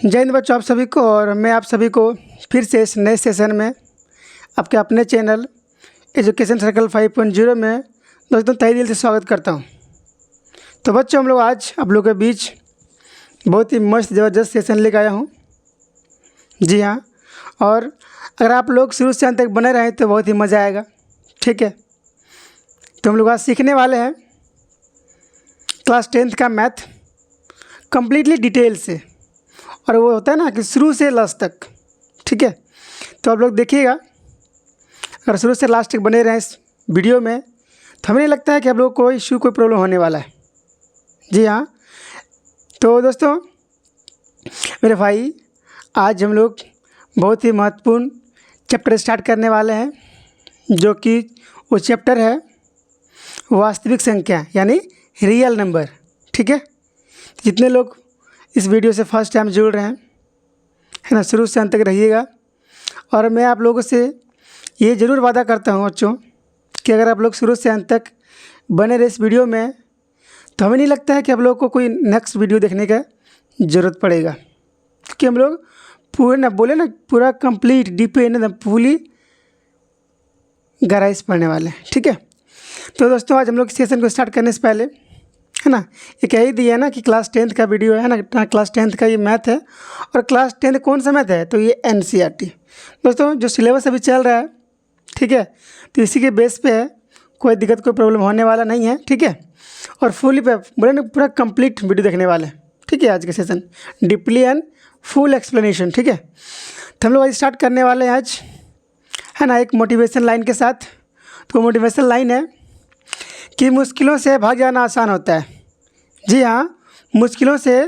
जय हिंद बच्चों, आप सभी को। और मैं आप सभी को फिर से इस नए सेशन में आपके अपने चैनल एजुकेशन सर्कल 5.0 में दोस्तों तहे दिल से स्वागत करता हूं। तो बच्चों, हम लोग आज आप लोगों के बीच बहुत ही मस्त ज़बरदस्त सेशन लेकर आया हूं। जी हाँ, और अगर आप लोग शुरू से अंत तक बने रहें तो बहुत ही मज़ा आएगा। ठीक है, तो हम लोग आज सीखने वाले हैं क्लास 10th का मैथ कम्प्लीटली डिटेल से, और वो होता है ना कि शुरू से लास्ट तक। ठीक है, तो आप लोग देखिएगा, अगर शुरू से लास्ट तक बने रहें इस वीडियो में तो हमें नहीं लगता है कि आप लोगों को कोई इशू कोई प्रॉब्लम होने वाला है। जी हाँ, तो दोस्तों मेरे भाई, आज हम लोग बहुत ही महत्वपूर्ण चैप्टर स्टार्ट करने वाले हैं, जो कि वो चैप्टर है वास्तविक संख्या यानी रियल नंबर। ठीक है, जितने लोग इस वीडियो से फर्स्ट टाइम जुड़ रहे हैं, है ना, शुरू से अंत तक रहिएगा। और मैं आप लोगों से ये ज़रूर वादा करता हूँ बच्चों कि अगर आप लोग शुरू से अंत तक बने रहे इस वीडियो में तो हमें नहीं लगता है कि आप लोगों को कोई नेक्स्ट वीडियो देखने का ज़रूरत पड़ेगा, क्योंकि हम लोग पूरे ना बोले ना पूरा कंप्लीट डिपेंड फुली गहराई से पढ़ने वाले हैं। ठीक है, तो दोस्तों आज हम लोग सेशन को स्टार्ट करने से पहले, है ना, ये कह ही दिया है ना कि क्लास 10th का वीडियो है ना, क्लास 10th का ये मैथ है। और क्लास 10th कौन सा मैथ है? तो ये NCERT दोस्तों जो सिलेबस अभी चल रहा है। ठीक है, तो इसी के बेस पे है, कोई दिक्कत कोई प्रॉब्लम होने वाला नहीं है। ठीक है, और फुली पे बोले ना पूरा कंप्लीट वीडियो देखने वाले हैं। ठीक है, आज के session deeply and full explanation. ठीक है, तो हम लोग आज स्टार्ट करने वाले हैं आज, है ना, एक मोटिवेशन लाइन के साथ। तो मोटिवेशन लाइन है कि मुश्किलों से भाग जाना आसान होता है। जी हाँ, मुश्किलों से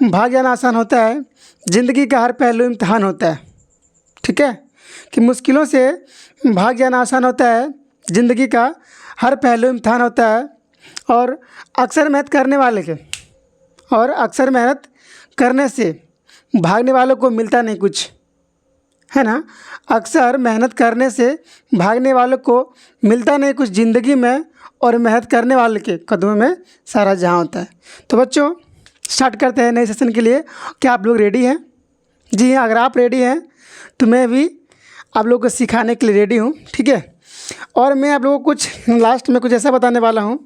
भाग जाना आसान होता है, ज़िंदगी का हर पहलू इम्तिहान होता है। ठीक है, कि मुश्किलों से भाग जाना आसान होता है, ज़िंदगी का हर पहलू इम्तिहान होता है। और अक्सर मेहनत करने से भागने वालों को मिलता नहीं कुछ, है ना। अक्सर मेहनत करने से भागने वालों को मिलता नहीं कुछ ज़िंदगी में, और मेहनत करने वाले के कदमों में सारा जहां होता है। तो बच्चों स्टार्ट करते हैं नए सेशन के लिए। क्या आप लोग रेडी हैं? जी हाँ, अगर आप रेडी हैं तो मैं भी आप लोगों को सिखाने के लिए रेडी हूँ। ठीक है, और मैं आप लोगों को कुछ लास्ट में कुछ ऐसा बताने वाला हूँ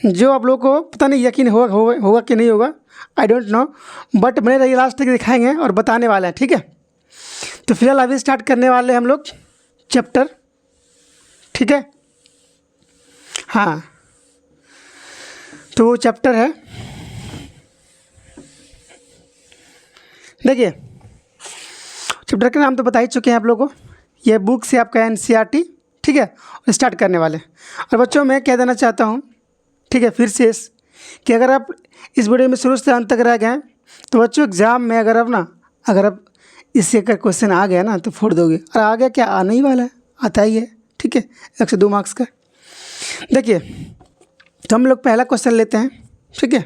जो आप लोगों को पता नहीं यकीन होगा कि नहीं होगा, आई डोंट नो, बट मेरे ये लास्ट तक दिखाएंगे और बताने वाले हैं। ठीक है, तो फिलहाल अभी स्टार्ट करने वाले हैं हम लोग चैप्टर। ठीक है, हाँ, तो वो चैप्टर है, देखिए चैप्टर का नाम तो बता ही चुके हैं आप लोगों को, ये बुक से आपका NCERT। ठीक है, और स्टार्ट करने वाले। और बच्चों मैं कह देना चाहता हूँ, ठीक है, फिर से कि अगर आप इस वीडियो में शुरू से अंत तक रह गए तो बच्चों एग्ज़ाम में अगर आप इससे अगर क्वेश्चन आ गया ना तो फोड़ दोगे। और आ गया क्या, आने ही वाला है, आता ही है। ठीक है, 102 मार्क्स का। देखिए, तो हम लोग पहला क्वेश्चन लेते हैं। ठीक है,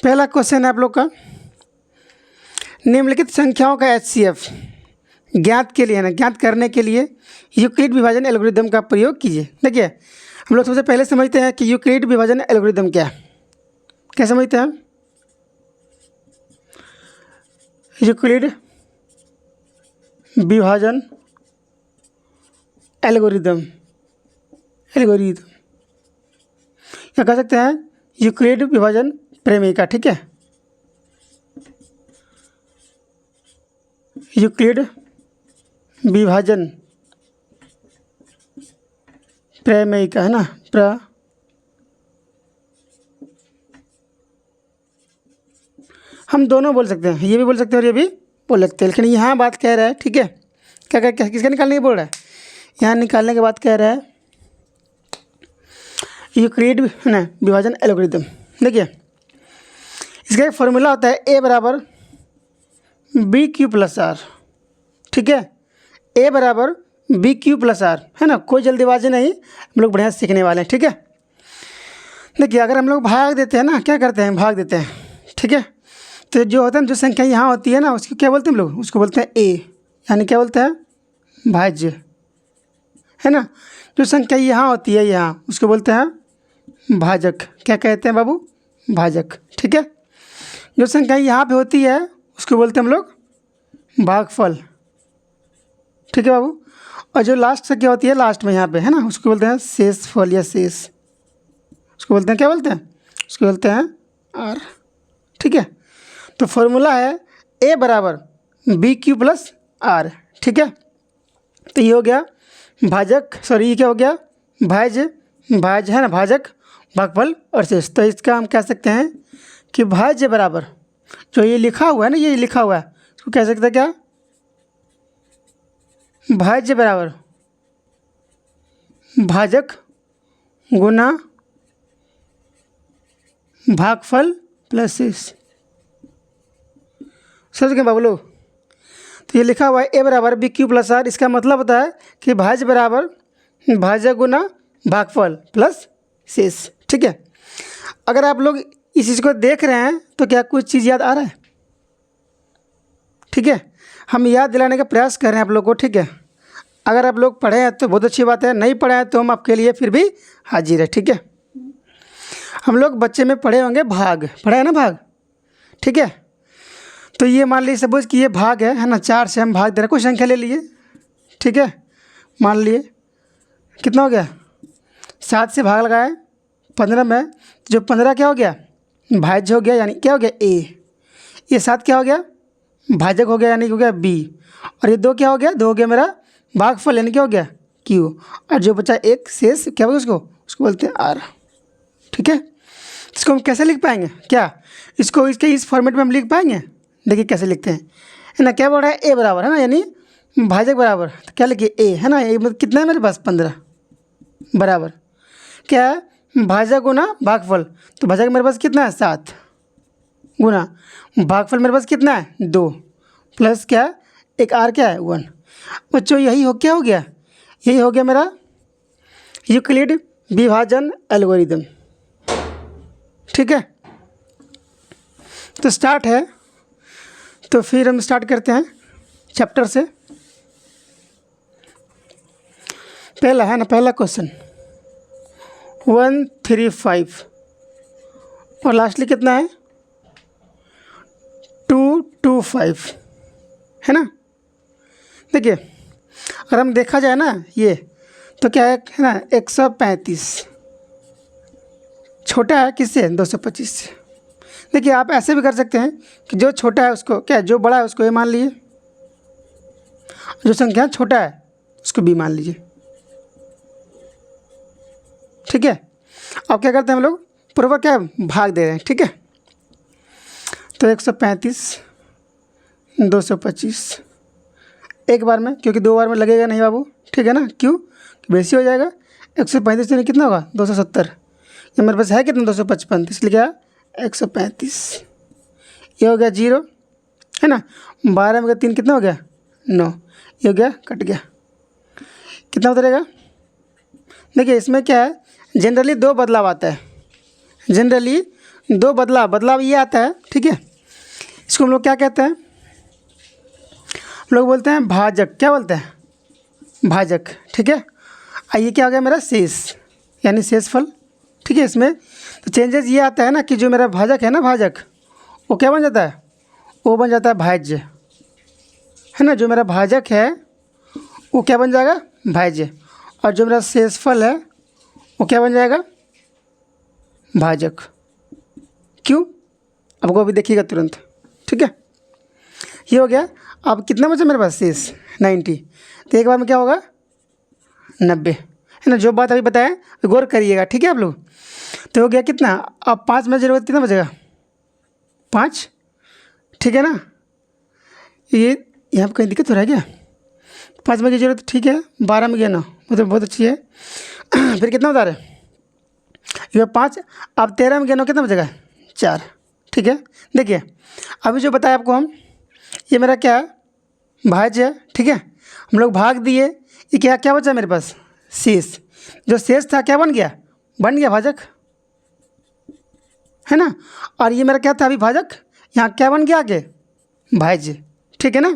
पहला क्वेश्चन है आप लोग का, निम्नलिखित संख्याओं का HCF ज्ञात करने के लिए यूक्लिड विभाजन एल्गोरिदम का प्रयोग कीजिए। देखिए, हम लोग सबसे पहले समझते हैं कि यूक्लिड विभाजन एल्गोरिदम क्या है। क्या समझते हैं? यूक्लिड विभाजन एल्गोरिदम क्या कह सकते हैं? यूक्लिड विभाजन प्रेमिका। ठीक है, यूक्लिड विभाजन प्रमेयिका, है ना, हम दोनों बोल सकते हैं, ये भी बोल सकते हैं और ये भी बोल सकते हैं, लेकिन यहाँ बात कह रहा है, ठीक है, क्या किसका निकालने की बोल रहा है? यहाँ निकालने के बाद कह रहा है यूक्लिड ना विभाजन एल्गोरिदम। देखिए, इसका एक फॉर्मूला होता है A बराबर BQ + R। ठीक है, A बराबर BQ + R, है ना, कोई जल्दीबाजी नहीं, हम लोग बढ़िया सीखने वाले हैं। ठीक है, देखिए अगर हम लोग भाग देते हैं ना, क्या करते हैं, भाग देते हैं। ठीक है, तो जो होता है, जो संख्या यहाँ होती है ना, उसको क्या बोलते हैं हम लोग? उसको बोलते हैं A, यानी क्या बोलते हैं? भाज्य, है ना। जो संख्या यहाँ होती है, यहाँ, उसको बोलते हैं भाजक। क्या कहते हैं बाबू? भाजक। ठीक है, जो संख्या यहाँ पे होती है उसको बोलते हैं हम लोग भागफल, ठीक है बाबू। और जो लास्ट संख्या होती है लास्ट में यहाँ पे है ना, उसको बोलते हैं शेषफल या शेष, उसको बोलते हैं क्या बोलते हैं, उसको बोलते हैं आर, ठीक है। तो फॉर्मूला है ए बराबर बी क्यू प्लस आर, ठीक है। तो ये हो गया भाजक, सॉरी ये क्या हो गया, भाज्य, भाज्य है ना, भाजक, भागफल और शेष। तो इसका हम कह सकते हैं कि भाज्य बराबर जो ये लिखा हुआ है ना, ये लिखा हुआ है, इसको कह सकते हैं क्या, भाज्य बराबर भाजक गुना भागफल प्लस शेष। समझ गए बाबू लोग। तो ये लिखा हुआ है ए बराबर बी क्यू प्लस आर, इसका मतलब होता है कि भाज्य बराबर भाजक गुना भागफल प्लस शेष, ठीक है। अगर आप लोग इस चीज़ को देख रहे हैं तो क्या कुछ चीज़ याद आ रहा है, ठीक है। हम याद दिलाने का प्रयास कर रहे हैं आप लोग को, ठीक है। अगर आप लोग पढ़े हैं तो बहुत अच्छी बात है, नहीं पढ़े हैं तो हम आपके लिए फिर भी हाजिर है, ठीक है। हम लोग बच्चे में पढ़े होंगे भाग, पढ़े हैं ना भाग, ठीक है। तो ये मान लीजिए सपोज कि ये भाग है ना, 4 से हम भाग दे रहे हैं, कोई संख्या ले लिए, ठीक है। मान लिए कितना हो गया, 7 से भाग लगाए 15 में, जो 15 क्या हो गया, भाज्य हो गया, यानी क्या हो गया ए। ये 7 क्या हो गया, भाजक हो गया, यानी हो गया बी। और ये 2 क्या हो गया, 2 हो गया मेरा भागफल, यानी क्या हो गया क्यू। और जो बचा एक शेष क्या होगा, उसको बोलते हैं आर, ठीक है। इसको हम कैसे लिख पाएंगे, क्या इसको इसके इस फॉर्मेट में हम लिख पाएंगे, देखिए कैसे लिखते हैं, है ना। क्या बोल रहा है, ए बराबर है ना, यानी भाजक बराबर, तो क्या लिखिए ए, है ना। ये मतलब कितना है मेरे पास 15 बराबर क्या है, भाजक गुना भागफल, तो भाजक मेरे पास कितना है 7 गुना भागफल मेरे पास कितना है 2 प्लस क्या एक आर क्या है 1। बच्चों यही हो क्या हो गया, यही हो गया मेरा यूक्लिड विभाजन एल्गोरिदम, ठीक है। तो स्टार्ट है, तो फिर हम स्टार्ट करते हैं चैप्टर से। पहला है ना, पहला क्वेश्चन 135 और लास्टली कितना है 225, है ना। देखिए अगर हम देखा जाए ना ये, तो क्या है ना 135 छोटा है किससे 225 से। देखिए आप ऐसे भी कर सकते हैं कि जो छोटा है उसको क्या, जो बड़ा है उसको ए मान लीजिए, जो संख्या छोटा है उसको बी मान लीजिए, ठीक है। अब क्या करते हैं हम लोग पूर्व क्या भाग दे रहे हैं, ठीक है। तो 135 225 एक बार में, क्योंकि 2 बार में लगेगा नहीं बाबू, ठीक है ना, क्यों बेसी हो जाएगा। 135 से कितना होगा 270, ये मेरे पास है कितना 255, इसलिए क्या 135, ये हो गया 0, है ना। 12 में 3 कितना हो गया 9, ये हो गया कट गया, कितना उतरेगा। देखिए इसमें क्या है, जनरली 2 बदलाव आता है, जनरली 2 बदलाव ये आता है, ठीक है। इसको हम लोग क्या कहते हैं, हम लोग बोलते हैं भाजक, क्या बोलते हैं भाजक, ठीक है। ये क्या हो गया मेरा शेष, यानी शेषफल, ठीक है। इसमें तो चेंजेस ये आता है ना कि जो मेरा भाजक है ना, भाजक वो क्या बन जाता है, वो बन जाता है भाज्य, है ना। जो मेरा भाजक है वो क्या बन जाएगा भाज्य, और जो मेरा शेषफल है वो क्या बन जाएगा भाजक, क्यों आपको अभी देखिएगा तुरंत, ठीक है। ये हो गया। अब कितना बचा मेरे पास शेष 90, तो एक बार में क्या होगा 90, है ना। जो बात अभी बताया गौर करिएगा, ठीक है आप लोग। तो हो गया कितना, अब 5 में जरूरत कितना बचेगा 5, ठीक है ना। ये यहाँ पर कहीं दिक्कत हो रहा है क्या, 5 में की जरूरत, ठीक है। 12 में गया 9, मतलब बहुत अच्छी है। फिर कितना बता रहे, ये 5, अब 13 में गया 9 कितना बचेगा 4, ठीक है। देखिए अभी जो बताया आपको हम, ये मेरा क्या है भाज्य है, ठीक है। हम लोग भाग दिए, ये क्या क्या बचा मेरे पास शेष, जो शेष था क्या बन गया भाजक, है ना। और ये मेरा क्या था अभी भाजक, यहाँ क्या बन गया आगे भाज्य, ठीक है ना।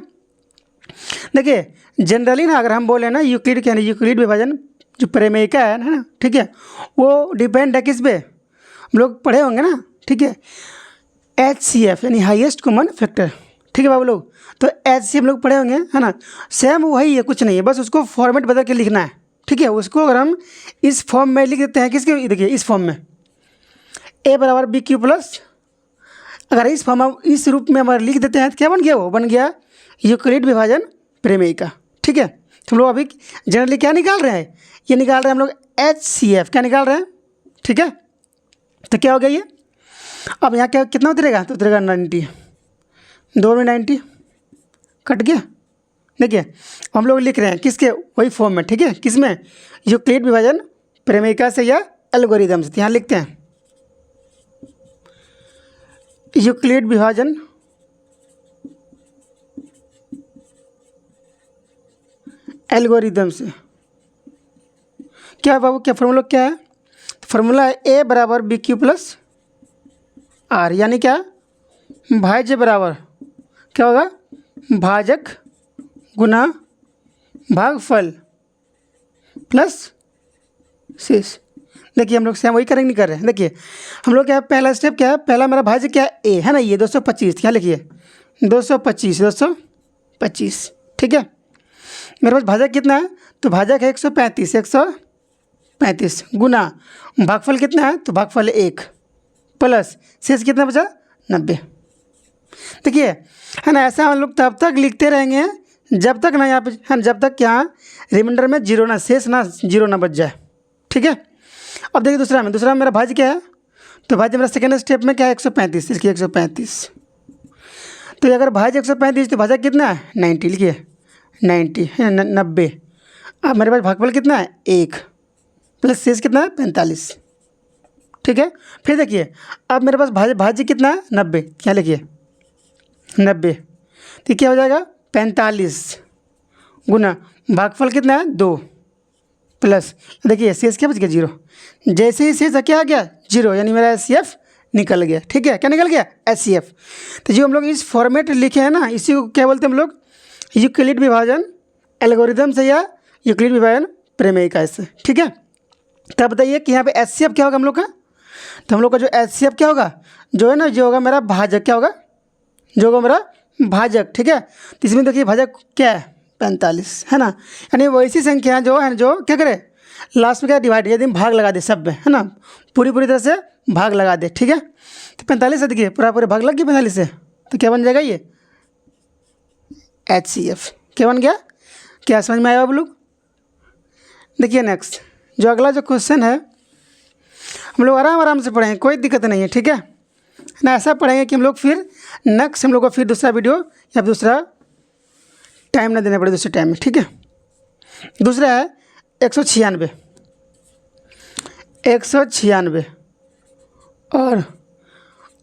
देखिए जनरली ना अगर हम बोले ना यूक्लिड के, यूक्लिड विभाजन जो प्रमेयिका है ना, ठीक है, वो डिपेंड है किस पे, हम लोग पढ़े होंगे ना, ठीक है। HCF यानी हाईएस्ट कॉमन फैक्टर। ठीक है बाबू लोग, तो HCF लोग पढ़े होंगे, है ना। सेम वही है, कुछ नहीं है, बस उसको फॉर्मेट बदल के लिखना है। ठीक है, उसको अगर हम इस फॉर्म में लिख देते हैं, किसके, देखिए इस फॉर्म में A बराबर BQ प्लस, अगर इस फॉर्म में इस रूप में हमारे लिख देते हैं तो क्या बन गया, वो बन गया यूक्लिड विभाजन प्रमेय का। ठीक है, तो हम लोग अभी जनरली क्या निकाल रहे हैं, ये निकाल रहे हैं हम लोग HCF, क्या निकाल रहे हैं। ठीक है, तो क्या हो गया ये, अब यहाँ क्या कितना उतरेगा, तो उतरेगा 90, 2 में 90 कट गया। देखिए हम लोग लिख रहे हैं किसके, वही फॉर्म में। ठीक है, किस में, यूक्लिड विभाजन प्रमेय से या एल्गोरिदम से। यहाँ लिखते हैं यूक्लिड विभाजन एल्गोरिदम से। क्या है बाबू, क्या फॉर्मूला क्या है, फॉर्मूला है A बराबर BQ प्लस R, यानी क्या, भाज्य बराबर क्या होगा, भाजक गुना भागफल प्लस शेष। देखिए हम लोग सेम वही करेंगे, नहीं कर रहे हैं। देखिए हम लोग क्या है, पहला स्टेप क्या है, पहला मेरा भाज्य क्या है A, है ना, ये 225, क्या लिखिए 225। ठीक है, मेरे पास भाजक कितना है, तो भाजक है 135 गुना भागफल कितना है, तो भागफल 1 प्लस शेष कितना बचा, 90। देखिए है ना, ऐसा हम लोग तब तक लिखते रहेंगे जब तक ना यहाँ पे, है जब तक यहाँ रिमाइंडर में जीरो ना, शेष ना जीरो ना बच जाए। ठीक है, अब देखिए दूसरा में मेरा भाज्य क्या है, तो भाज्य मेरा सेकेंड स्टेप में क्या है 135, इसकी 135। तो अगर भाज्य 135 तो भाजक कितना है 90, लिखिए 90 है 90। अब मेरे पास भागफल कितना है 1 प्लस शेष कितना है 45। ठीक है, फिर देखिए अब मेरे पास भाज्य कितना है 90, क्या लिखिए 90, तो क्या हो जाएगा 45 गुना भागफल कितना है 2 प्लस, देखिए शेष क्या बच गया 0। जैसे ही शेष क्या आ गया 0, यानी मेरा HCF निकल गया। ठीक है, क्या निकल गया HCF। तो जो हम लोग इस फॉर्मेट लिखे हैं ना, इसी को क्या बोलते हैं हम लोग, यूक्लिड विभाजन एल्गोरिदम से या यूक्लिड विभाजन प्रमेय का इससे। ठीक है, तो बताइए कि यहाँ पे HCF क्या होगा हम लोग का, तो हम लोग का जो HCF क्या होगा, जो है ना, जो होगा मेरा भाजक, क्या होगा, जो होगा मेरा भाजक। ठीक है, तो इसमें देखिए भाजक क्या है 45, है ना, यानी वैसी संख्या जो है, जो क्या करे लास्ट में क्या डिवाइड, यदि भाग लगा दे सब में, है ना, पूरी तरह से भाग लगा दे। ठीक है, तो 45 से देखिए पूरा भाग लग गया 45 से, तो क्या बन जाएगा ये HCF। क्या बन गया, क्या समझ में आया आप लोग। देखिए नेक्स्ट जो अगला जो क्वेश्चन है, हम लोग आराम से पढ़ेंगे, कोई दिक्कत नहीं है। ठीक है ना, ऐसा पढ़ेंगे कि हम लोग फिर नेक्स्ट हम लोग को फिर दूसरा वीडियो या दूसरा टाइम ना देना पड़े दूसरे टाइम में। ठीक है, दूसरा है 196 और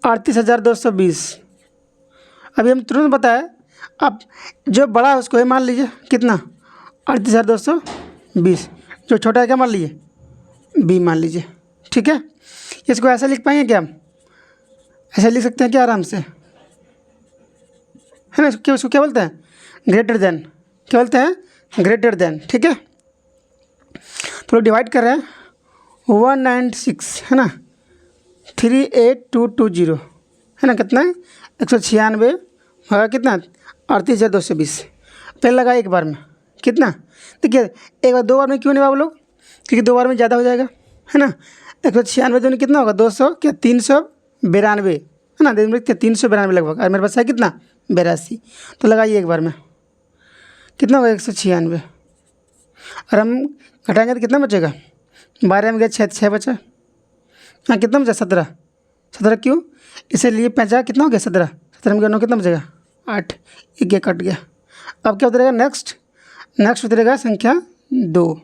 38,220। अभी हम तुरंत बताएं, अब जो बड़ा है उसको ये मान लीजिए कितना 38,220, जो छोटा है क्या मान लीजिए B मान लीजिए। ठीक है, इसको ऐसा लिख पाएंगे क्या, हम ऐसा लिख सकते हैं क्या आराम से, है ना, उसको क्या बोलते हैं ग्रेटर देन, क्या बोलते हैं ग्रेटर देन। ठीक है, तो लोग डिवाइड कर रहे हैं 196, है ना, 38220, है ना, कितना है 196 भागा कितना 38,220। पहले लगा एक बार में कितना, देखिए एक बार 2 बार में क्यों नहीं बाबू लोग, क्योंकि 2 बार में ज़्यादा हो जाएगा, है ना। 196 दूनी कितना होगा 200, क्या 392, है ना, 392 लगभग, और मेरे पास है कितना 82, तो लगाइए एक बार में कितना होगा 196, और हम घटाएंगे तो कितना बचेगा, 12 में गया 6 बचा, हाँ कितना बचा 17 क्यों, इसीलिए 50 कितना हो गया 17 में गया 9 कितना बचेगा 8, एक गया कट गया। अब क्या उतरेगा नेक्स्ट उतरेगा संख्या 2,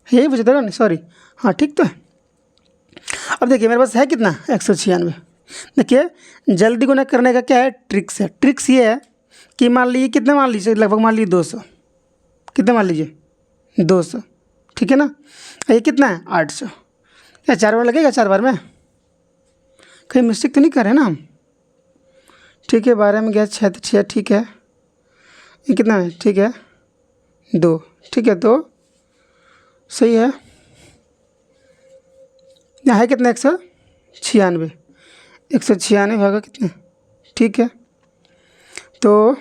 यही बचेगा नहीं, सॉरी, हाँ ठीक तो है। अब देखिए मेरे पास है कितना 196। देखिए जल्दी गुना करने का क्या है ट्रिक्स ये है कि मान लीजिए कितना, मान लीजिए लगभग मान लीजिए 200, कितना मान लीजिए 200, ठीक है ना, ये कितना है 800, क्या 4 बार लगेगा 4 बार में, कहीं मिस्टेक तो नहीं कर रहे ना हम। ठीक है, 12 में गया 6, ठीक है, ये कितना है, ठीक है 2, ठीक है, तो सही है, यहाँ है कितना 196, 196 भागा कितने, ठीक है। तो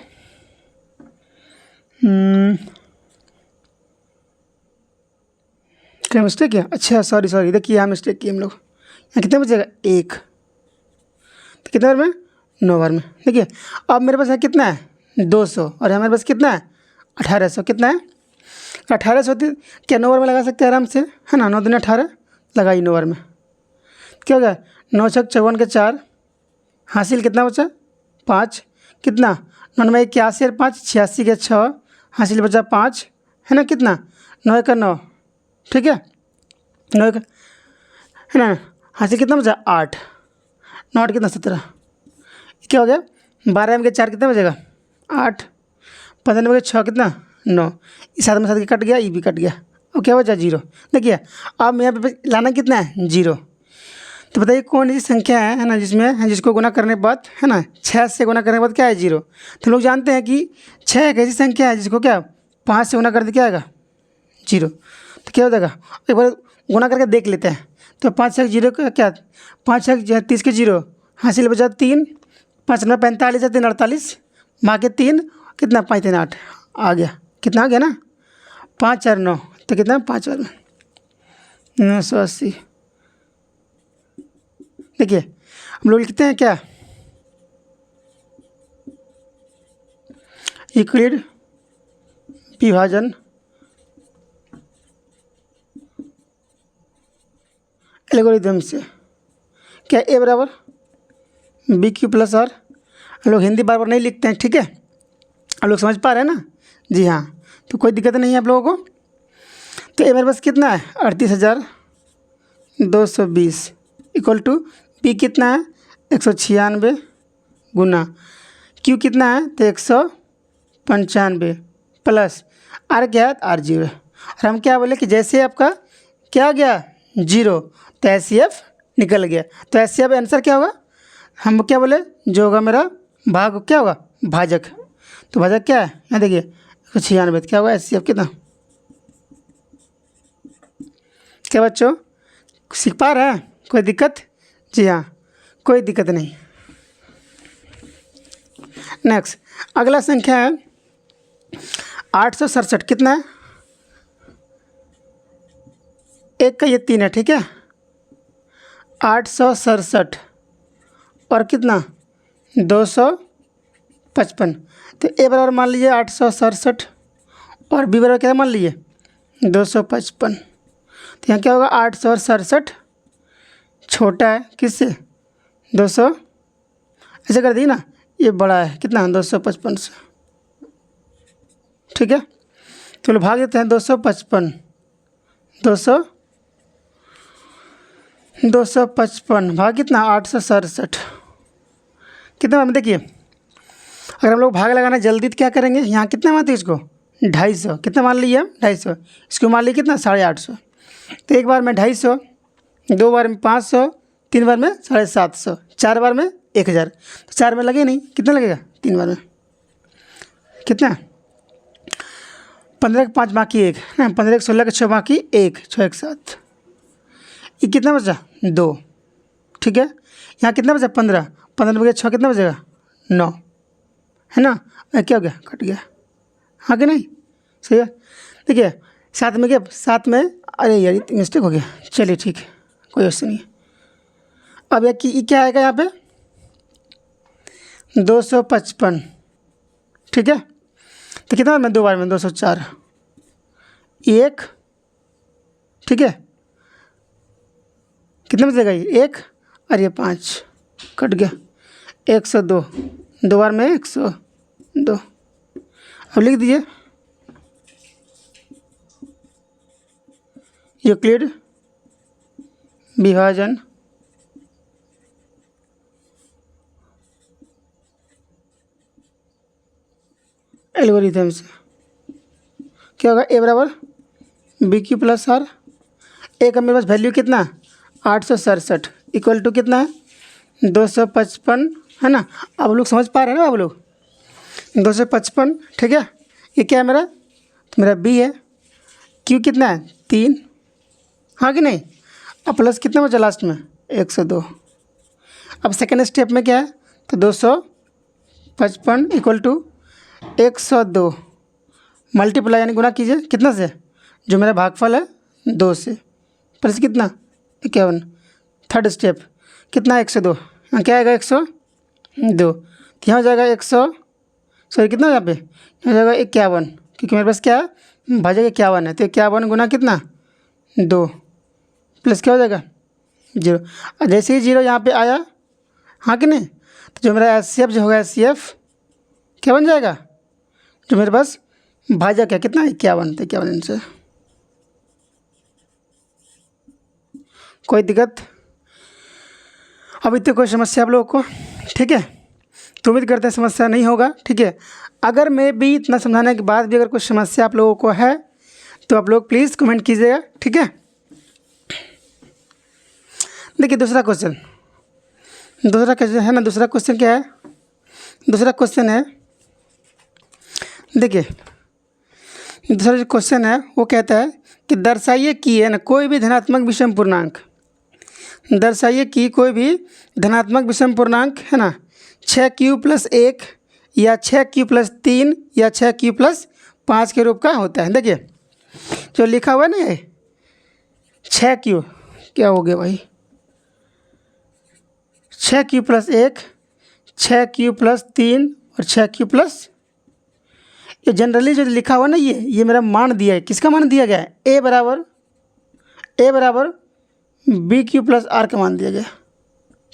क्या मिस्टेक किया, अच्छा सॉरी देखिए यहाँ मिस्टेक की हम लोग, यहाँ कितने बचेगा 1, तो कितने बार में 9 बार में। देखिए अब मेरे पास है कितना है 200 और यहाँ मेरे पास कितना है 1800, कितना है 1800, क्या 9 बार में लगा सकते हैं आराम से, है ना। 9 दूनी 18 लगाई 9 बार में, क्या हो गया 9 छक 54 के 4, हासिल कितना बचा 5, कितना 9 में 81 और 5 86 के 6, हासिल बचा 5, है ना, कितना 9 का 9, ठीक है 9 का, है ना, हासिल कितना बचा 8, 9 8 कितना 17, क्या हो गया 12 में के 4 कितना बचेगा 8, 15 में के 6 कितना 9, इस साथ में साथ के कट गया, ये भी कट गया, और क्या बचा 0। देखिए अब यहाँ पे लाना कितना है 0, तो बताइए कौन सी संख्या है ना जिसमें जिसको गुना करने के बाद, है ना, 6 से गुना करने के बाद क्या है 0। तो लोग जानते हैं कि 6 एक ऐसी संख्या है जिसको क्या 5 से गुना कर दे क्या आएगा 0, तो क्या हो जाएगा एक बार गुना करके देख लेते हैं। तो 5 छक 0 का क्या 5 छक 30 के 0, हासिल बचा 3, 5 9 45 3 48, बाकी 3 कितना 5 3 8 आ गया, कितना आ गया ना 5 4 9, तो कितना 5 बार में 980। देखिए हम लोग लिखते हैं क्या यूक्लिड विभाजन एल्गोरिथम से, क्या ए बराबर बी क्यू प्लस आर। हम लोग हिंदी बार बार नहीं लिखते हैं, ठीक है, आप लोग समझ पा रहे हैं ना, जी हाँ, तो कोई दिक्कत नहीं है आप लोगों को। तो ए मेरे पास कितना है 38,220 इक्वल टू पी कितना है 196 गुना क्यू कितना है तो 195 प्लस आर क्या है आर 0, और हम क्या बोले कि जैसे आपका क्या गया 0 तो एस सी एफ निकल गया, तो एस सी एफ आंसर क्या होगा, हम क्या बोले जो होगा मेरा भाग क्या होगा भाजक, तो भाजक क्या है यहाँ देखिए 196, क्या होगा एस सी एफ कितना। क्या बच्चों सीख पा रहे हैं, कोई दिक्कत, जी हाँ कोई दिक्कत नहीं। नेक्स्ट अगला संख्या है 867, कितना है एक का ये 3 है, ठीक है 867 और कितना 255, तो ए बराबर मान लीजिए 867 और बी बराबर क्या मान लीजिए 255, तो यहाँ क्या होगा 867 छोटा है किससे 200, ऐसे कर दी ना, ये बड़ा है कितना 255 से, ठीक है। तो भाग देते हैं 255 255 भाग कितना 867, कितना में देखिए अगर हम लोग भाग लगाना जल्दी तो क्या करेंगे, यहाँ कितना मानते हैं इसको 250, कितना मान लीजिए 250, इसको मान लीजिए कितना 850, तो एक बार में 250, 2 बार में 500, 3 बार में 750, 4 बार में 1000, तो 4 में लगे नहीं, कितना लगेगा 3 बार में कितना 15 के 5 बाकी 1, 15 के 16 के 6 बाकी 1 6 एक 7, ये कितना बचा 2, ठीक है। यहाँ कितना बचा 15 में 6 कितना बचेगा 9, है ना, क्या हो गया कट गया, हाँ कि नहीं सही है। देखिए साथ में क्या साथ में, अरे यार मिस्टेक हो गया, चलिए ठीक है कोई ऐसे नहीं है। अब ये क्या आएगा यहाँ पे 255, ठीक है, तो कितना बार में 2 बार में 204 1, ठीक है, कितना बचेगा ये 1 और ये 5 कट गया 102, 2 बार में 102, अब लिख दीजिए यूक्लिड विभाजन एल्गोरिथम से, क्या होगा ए बराबर बी क्यू प्लस आर, ए का मेरे पास वैल्यू कितना 867 इक्वल टू कितना है 255, है ना। आप लोग समझ पा रहे हैं ना आप लोग 255, ठीक है, ये क्या है मेरा, तो मेरा बी है, क्यू कितना है 3, हाँ कि नहीं, अब प्लस कितना बचा लास्ट में 102, अब सेकेंड स्टेप में क्या है, तो 255 इक्वल टू 102 मल्टीप्लाई यानी गुना कीजिए कितना से, जो मेरा भागफल है 2 से, प्लस कितना 51। थर्ड स्टेप कितना 102, यहाँ क्या आएगा 102, तो यहाँ हो जाएगा 100, सॉरी कितना यहाँ पे हो जाएगा 51, क्योंकि मेरे पास क्या है भाजक 51 है, तो 51 गुना कितना 2 प्लस क्या हो जाएगा 0। और जैसे ही 0 यहाँ पे आया, हाँ कि नहीं, तो जो मेरा HCF जो होगा HCF क्या बन जाएगा, जो मेरे पास भाजक है कितना 51, तो 51 इनसे कोई दिक्कत अभी तो कोई समस्या आप लोगों को, ठीक है। तो उम्मीद करते हैं समस्या नहीं होगा, ठीक है। अगर मैं भी इतना समझाने के बाद भी अगर कुछ समस्या आप लोगों को है तो आप लोग प्लीज़ कमेंट कीजिएगा, ठीक है। देखिए दूसरा क्वेश्चन है ना, दूसरा क्वेश्चन क्या है, दूसरा क्वेश्चन है, देखिए दूसरा जो क्वेश्चन है वो कहता है कि दर्शाइए कि है ना कोई भी धनात्मक विषम पूर्णांक, दर्शाइए कि कोई भी धनात्मक विषम पूर्णांक है ना 6q+1 या 6q+3 या 6q+5 के रूप का होता है। देखिए जो लिखा हुआ है ना ये 6q क्या हो गया भाई, 6q+1 6q+3 और 6q+, ये जनरली जो लिखा हुआ ना ये मेरा मान दिया है, किसका मान दिया गया है, a बराबर bq+r का मान दिया गया,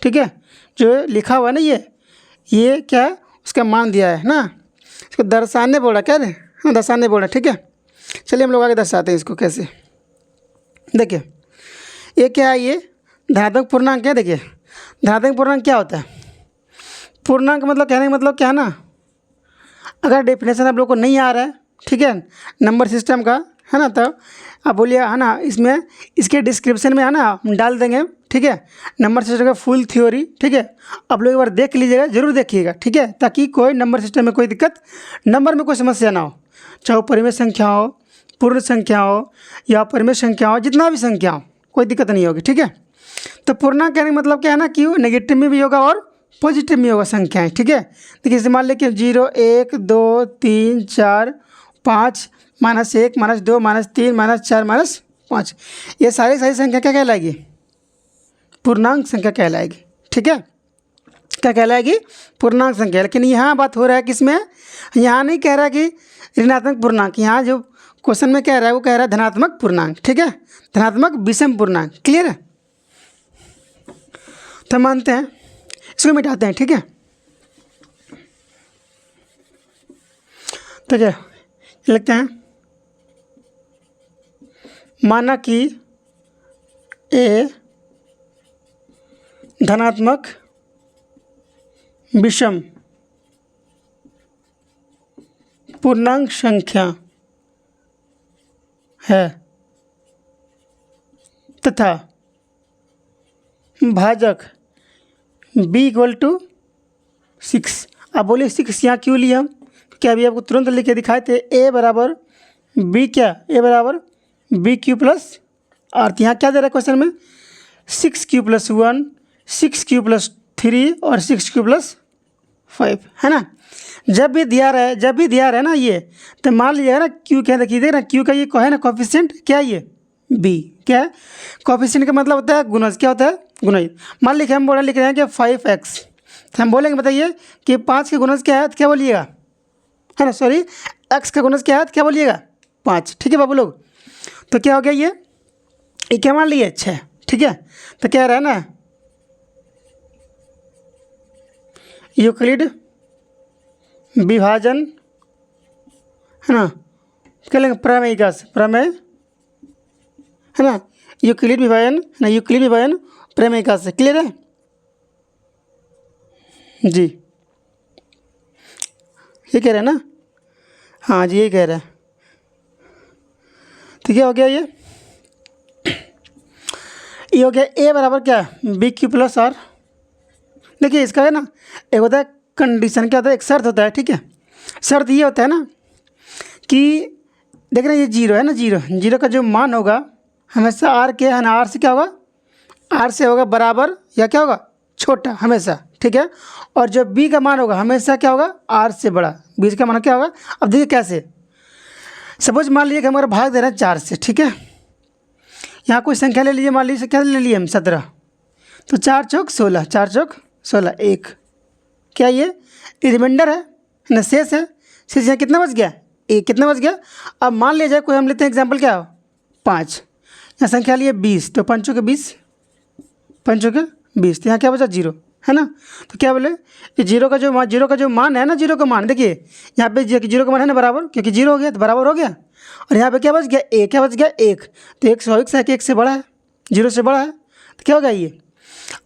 ठीक है। जो लिखा हुआ है ना ये क्या है उसका मान दिया है ना, इसको दर्शाने बोला क्या है, हाँ दर्शाने बोला, ठीक है। चलिए हम लोग आगे दर्शाते हैं इसको कैसे। देखिए ये क्या है, ये धनात्मक पूर्णांक है। देखिए धनात्मक पूर्णांक क्या होता है, पूर्णांक मतलब कहने का मतलब क्या है ना, अगर डेफिनेशन आप लोग को नहीं आ रहा है, ठीक है, नंबर सिस्टम का है ना, तो आप बोलिए है ना, इसमें इसके डिस्क्रिप्शन में है ना हम डाल देंगे, ठीक है, नंबर सिस्टम का फुल थ्योरी, ठीक है। आप लोग एक बार देख लीजिएगा, ज़रूर देखिएगा, ठीक है, ताकि कोई नंबर सिस्टम में कोई दिक्कत, नंबर में कोई समस्या ना हो, चाहे वो परिमेय संख्या हो, पूर्ण संख्या हो या अपरिमेय संख्या हो, जितना भी संख्या हो कोई दिक्कत नहीं होगी, ठीक है। तो पूर्णांक कहने का मतलब क्या है ना कि वो नेगेटिव में भी होगा और पॉजिटिव में होगा संख्याएँ, ठीक है। देखिए जैसे मान लें 0 1 2 3 4 5 -1 -2 -3 -4 -5, ये सारी संख्या क्या कहलाएगी, पूर्णांक संख्या कहलाएगी, ठीक है। क्या कहलाएगी, पूर्णांक संख्या। लेकिन यहाँ बात हो रहा है किसमें, यहाँ नहीं कह रहा कि ऋणात्मक पूर्णांक, यहाँ जो क्वेश्चन में कह रहा है वो कह रहा है धनात्मक पूर्णांक, ठीक है, धनात्मक विषम पूर्णांक। क्लियर है, तो मानते हैं इसको मिटाते हैं, ठीक है। तो क्या लिखते हैं, माना कि ए धनात्मक विषम पूर्णांक संख्या है तथा भाजक b = 6। अब बोलिए 6 यहाँ क्यों लिए हम, क्या अभी आपको तुरंत लिख के दिखाए थे, a बराबर b, क्या a बराबर bq+r। यहाँ क्या दे रहा है क्वेश्चन में, 6q+1 6q+3 और 6q+5 है ना। जब भी दिया रहा है ना ये, तो मान लीजिएगा ना q क्या देखिए ना, q का ये है ना कोफिशिएंट क्या है, ये b क्या है, कोफिशिएंट का मतलब होता है गुणज, क्या होता है गुणज। मान लीजिए हम लिख रहे हैं कि 5x, तो हम बोलेंगे बताइए कि 5 के गुणज क्या है, तो क्या बोलिएगा, है ना, सॉरी x का गुणज क्या है, तो क्या बोलिएगा 5, ठीक है बाबू लोग। तो क्या हो गया ये क्या मान लिए 6, ठीक है। तो क्या रहा है ना, यूक्लिड विभाजन है ना, क्या लेंगे प्रमेय है ना, यूक्लिड विभाजन है ना, यूक्लिड विभाजन प्रमेय से। क्लियर है जी, ये कह रहे हैं ना, हाँ जी ये कह रहा है। तो क्या हो गया ये हो गया a बराबर क्या bq+r। देखिए इसका है ना एक होता है कंडीशन, क्या होता है एक शर्त होता है, ठीक है। शर्त ये होता है ना कि देख रहे हैं ये 0 है ना, 0 का जो मान होगा हमेशा r के है ना, r से क्या होगा, r से होगा बराबर या क्या होगा छोटा हमेशा, ठीक है। और जो बी का मान होगा हमेशा क्या होगा, आर से बड़ा। बी का मान क्या होगा, अब देखिए कैसे। सपोज मान लीजिए कि हमारा भाग दे रहा है 4 से, ठीक है। यहाँ कोई संख्या ले लीजिए, मान लीजिए क्या ले लिए हम 17, तो 4 चौक 16, 4 चौक 16, 1 क्या ये रिमाइंडर है ना, शेष है। शेष यहाँ कितना बच गया, एक कितना बच गया। अब मान लिया जाए कोई हम लेते हैं एग्जाम्पल क्या 5, यहाँ संख्या लिए 20, तो 5 के 20, 5 के 20, तो यहाँ क्या बचा 0 है ना। तो क्या बोले कि जीरो का जो मान है ना, जीरो का मान देखिए यहाँ पे जीरो का मान है ना बराबर, क्योंकि जीरो हो गया तो बराबर हो गया। और यहाँ पे क्या बच गया, एक, क्या बच गया 1, तो 1 स्वाभाविक से 1 से बड़ा है, 0 से बड़ा है, तो क्या होगा ये।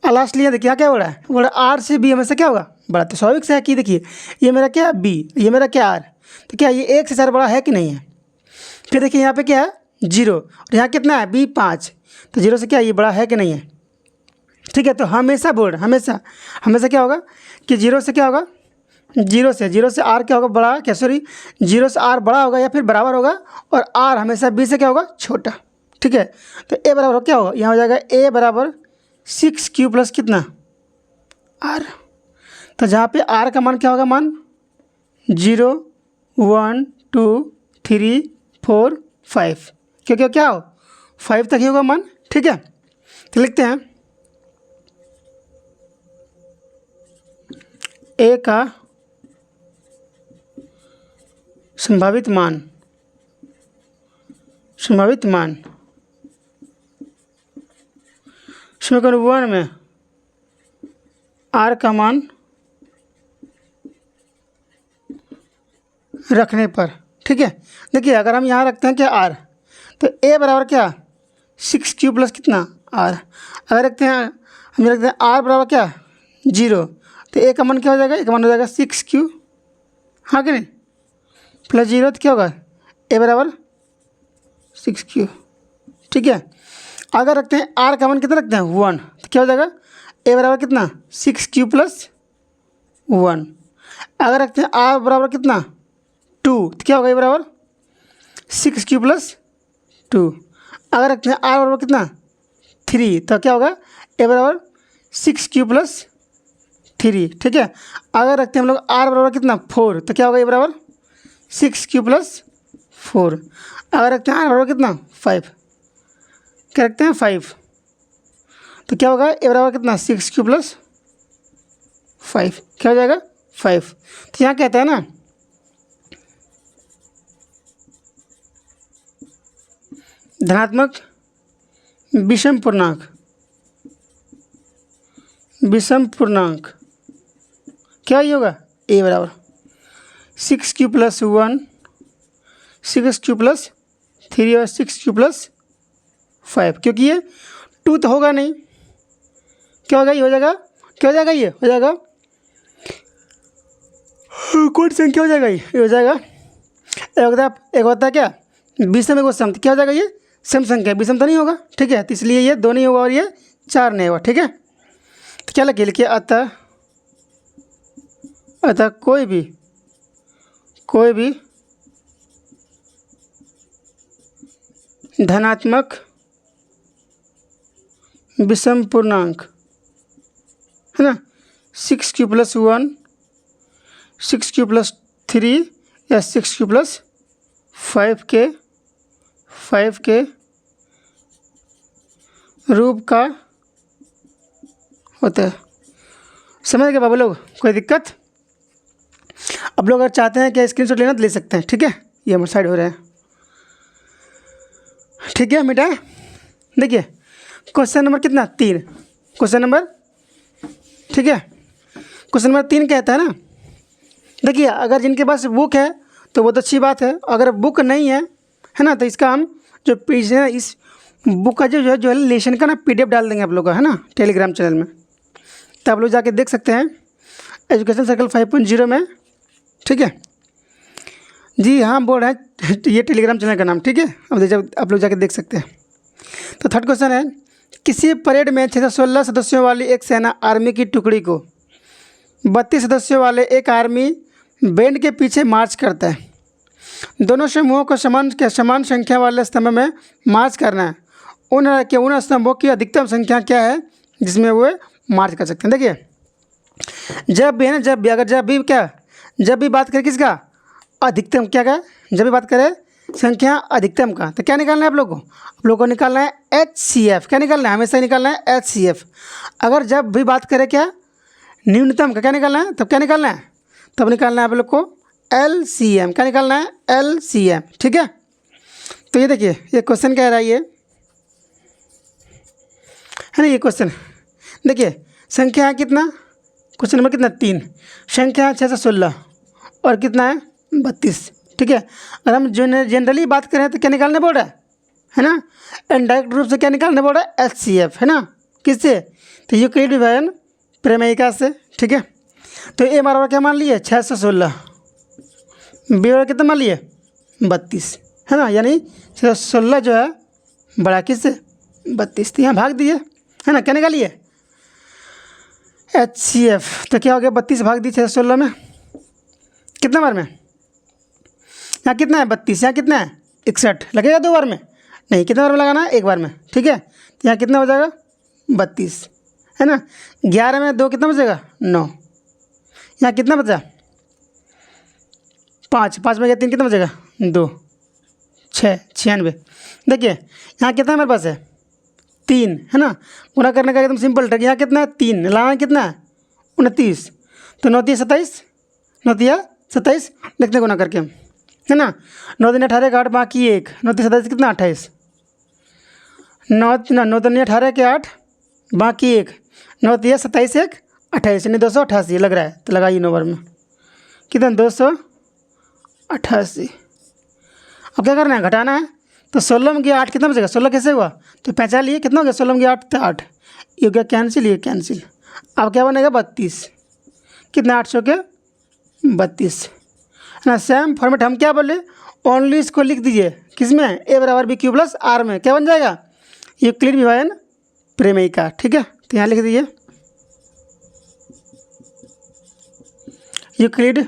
और लास्ट लिया देखिए क्या बड़ा है, बोला आर से बी हमेशा क्या होगा बड़ा, तो स्वाभाविक से है कि देखिए ये मेरा क्या बी, ये मेरा क्या आर, तो क्या ये 1 से 4 बड़ा है कि नहीं है। फिर देखिए यहाँ पे क्या है 0, और यहाँ कितना है बी 5, तो 0 से क्या ये बड़ा है कि नहीं है, ठीक है। तो हमेशा बोल हमेशा क्या होगा कि 0 से क्या होगा, 0 से आर क्या होगा बड़ा, क्या सॉरी 0 से आर बड़ा होगा या फिर बराबर होगा, और आर हमेशा बी से क्या होगा छोटा, ठीक है। तो ए बराबर क्या होगा, यहाँ हो जाएगा ए बराबर 6q प्लस कितना आर। तो जहाँ पे आर का मान क्या होगा, मान 0 1 2 3 4 5, क्योंकि क्या हो 5 तक ही होगा मान, ठीक है। तो लिखते हैं ए का संभावित मान समीकरण 1 में आर का मान रखने पर, ठीक है। देखिए अगर हम यहाँ रखते हैं क्या आर, तो ए बराबर क्या 6q प्लस कितना आर। अगर रखते हैं हम रखते हैं आर बराबर क्या 0, तो ए का मान क्या हो जाएगा, ए का मान हो जाएगा 6q, हाँ कि नहीं, प्लस 0, तो क्या होगा ए बराबर 6q, ठीक है। अगर रखते हैं आर का मान कितना रखते हैं 1, तो क्या हो जाएगा ए बराबर कितना 6q प्लस 1। अगर रखते हैं आर बराबर कितना 2, तो क्या होगा ए बराबर 6q प्लस 2। अगर रखते हैं आर बराबर कितना 3, तो क्या होगा ए बराबर 6q प्लस 3, ठीक है। अगर रखते हैं हम लोग आर बराबर कितना 4, तो क्या होगा ए बराबर 6q प्लस 4। अगर रखते हैं आर बराबर कितना 5, क्या रखते हैं 5, तो क्या होगा ए बराबर कितना 6q प्लस 5, क्या हो जाएगा 5। तो यहाँ कहता है ना धनात्मक विषम पूर्णांक क्या ही होगा ए बराबर 6q प्लस 1, 6q प्लस 3 और 6q प्लस 5, क्योंकि ये 2 तो होगा नहीं, क्या होगा ये हो जाएगा, क्या हो जाएगा ये हो जाएगा कौन संख्या हो जाएगा ये हो जाएगा एक होता है क्या विषम एगो सम, क्या हो जाएगा ये सम संख्या, विषम तो नहीं होगा, ठीक है। तो इसलिए ये 2 नहीं होगा और ये 4 नहीं होगा, ठीक है। तो क्या लगे लिखिए अतः कोई भी धनात्मक विषम पूर्णांक है ना 6q प्लस 1, 6q प्लस 3 या 6q प्लस 5 के रूप का होता है। समझ गए बाबू लोग, कोई दिक्कत। अब लोग अगर चाहते हैं कि स्क्रीनशॉट लेना तो ले सकते हैं, ठीक है। ये हमारे साइड हो रहा है, ठीक है बेटा। देखिए क्वेश्चन नंबर कितना 3, क्वेश्चन नंबर, ठीक है। क्वेश्चन नंबर 3 कहता है ना, देखिए अगर जिनके पास बुक है तो बहुत अच्छी बात है, अगर बुक नहीं है ना, तो इसका हम जो पेज है इस बुक का जो है लेसन का ना PDF डाल देंगे आप लोग का, है ना, टेलीग्राम चैनल में, तो आप लोग जाके देख सकते हैं एजुकेशन सर्कल 5.0 में, ठीक है जी। हाँ बोल रहे हैं ये टेलीग्राम चैनल का नाम, ठीक है। अब आप लोग जाके देख सकते हैं। तो थर्ड क्वेश्चन है, किसी परेड में 616 सदस्यों वाली एक सेना आर्मी की टुकड़ी को 32 सदस्यों वाले एक आर्मी बैंड के पीछे मार्च करता है। दोनों समूहों को समान संख्या वाले स्तंभ में मार्च करना है। उन स्तंभों की अधिकतम संख्या क्या है जिसमें वो मार्च कर सकते हैं। देखिए जब भी है ना, जब भी अगर जब भी बात करें किसका, अधिकतम, क्या का, जब भी बात करें संख्या अधिकतम का, तो क्या निकालना है आप लोगों को निकालना है HCF। क्या निकालना है, हमेशा निकालना है HCF। अगर जब भी बात करें क्या, न्यूनतम का, क्या निकालना है, तब क्या निकालना है, तब निकालना है आप लोग को LCM। क्या निकालना है, LCM। ठीक है, तो ये देखिए ये क्वेश्चन कह रहा है, ये है ना, ये क्वेश्चन देखिए, संख्या है कितना, क्वेश्चन नंबर कितना 3, संख्या है 616 और कितना है 32। ठीक है, अगर हम जनरली बात करें तो क्या निकालने बोल रहा है ना, इनडायरेक्ट रूप से क्या निकालने बोल रहा है, HCF, है ना, किससे, तो यूक्लिड विभाजन प्रमेयिका से। ठीक है, तो ए बराबर क्या मान लिए 616, बी बराबर कितना मान लिए 32, है ना, यानी 616 जो है बड़ा किससे 32, तो यहाँ भाग दिए, है ना, क्या निकालिए HCF। तो क्या हो गया 32 भाग दी 616 में, कितना बार में, यहाँ कितना है 32, यहाँ कितना है 61, लगेगा 2 बार में, नहीं कितना बार में लगाना है, 1 बार में। ठीक है, तो यहाँ कितना हो जाएगा 32, है ना, 11 में 2 कितना बचेगा 9, यहाँ कितना बचा 5, 5 में 3 कितना बचेगा 2, 6, 96। देखिए यहाँ कितना मेरे पास है 3, है ना, गुणा करने का एकदम सिंपल ट्रिक, यहाँ कितना है 3, लाना कितना है 29, तो 9 3 27, 9 3 27 देखते गुना करके, है ना, 9 3 18 का 8 बाकी 1, 9 3 27 कितना 28, 9 3 18 के 8 बाकी 1, 9 3 27 1 28, यानी 288 लग रहा है, तो लगाइए 9 बार में, कितना 288। अब क्या करना है, घटाना है, तो 16 में गया 8 कितना बचेगा, 16 कैसे हुआ, तो पहचान लिए कितना हो गया, 16 में गया 8 तो 8, ये हो गया कैंसिल, ये कैंसिल। अब क्या बनेगा 32, कितना 800 के 32, है ना। सेम फॉर्मेट हम क्या बोले, ओनली इसको लिख दीजिए किस में, ए बराबर बी क्यू प्लस आर में, क्या बन जाएगा यूक्लिड विभाजन प्रमेयिका। ठीक है, तो यहाँ लिख दीजिए यूक्लिड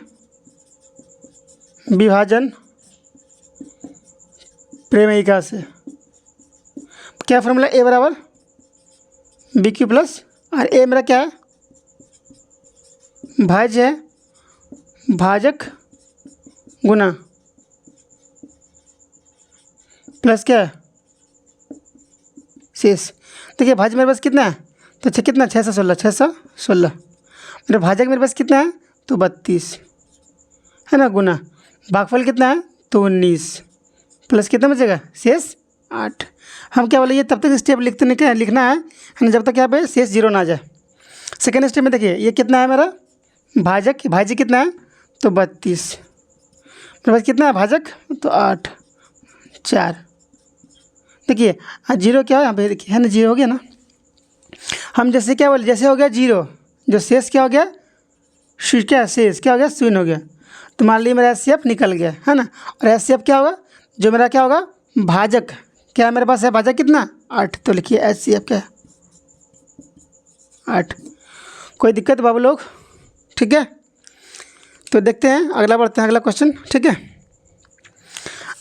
विभाजन प्रमेयिका से क्या फॉर्मूला, ए बराबर बी क्यू प्लस आर, ए मेरा क्या है भाज्य है, भाजक गुना प्लस क्या है शेष। देखिए भाज्य मेरे पास कितना है, तो कितना 616 मेरे भाजक मेरे पास कितना है तो 32, है ना, गुना भागफल कितना है तो 19 प्लस कितना बचेगा शेष 8। हम क्या बोले, ये तब तक स्टेप लिखना है ना जब तक यहाँ पे शेष 0 ना आ जाए। सेकेंड स्टेप में देखिए ये कितना है मेरा भाज्य कितना है तो 32, मेरे पास कितना है भाजक तो 8 4। देखिए 0 क्या है यहाँ पे, देखिए है ना 0 हो गया ना, हम जैसे क्या बोले, जैसे हो गया 0, जो शेष क्या हो गया क्या शेष क्या हो गया 0 हो गया, तो मान लीजिए मेरा HCF निकल गया, है ना। और HCF क्या होगा, जो मेरा क्या होगा भाजक, क्या मेरे पास है भाजक कितना 8, तो लिखिए HCF क्या है 8। कोई दिक्कत बाबू लोग, ठीक है। तो देखते हैं अगला, बढ़ते हैं अगला क्वेश्चन। ठीक है,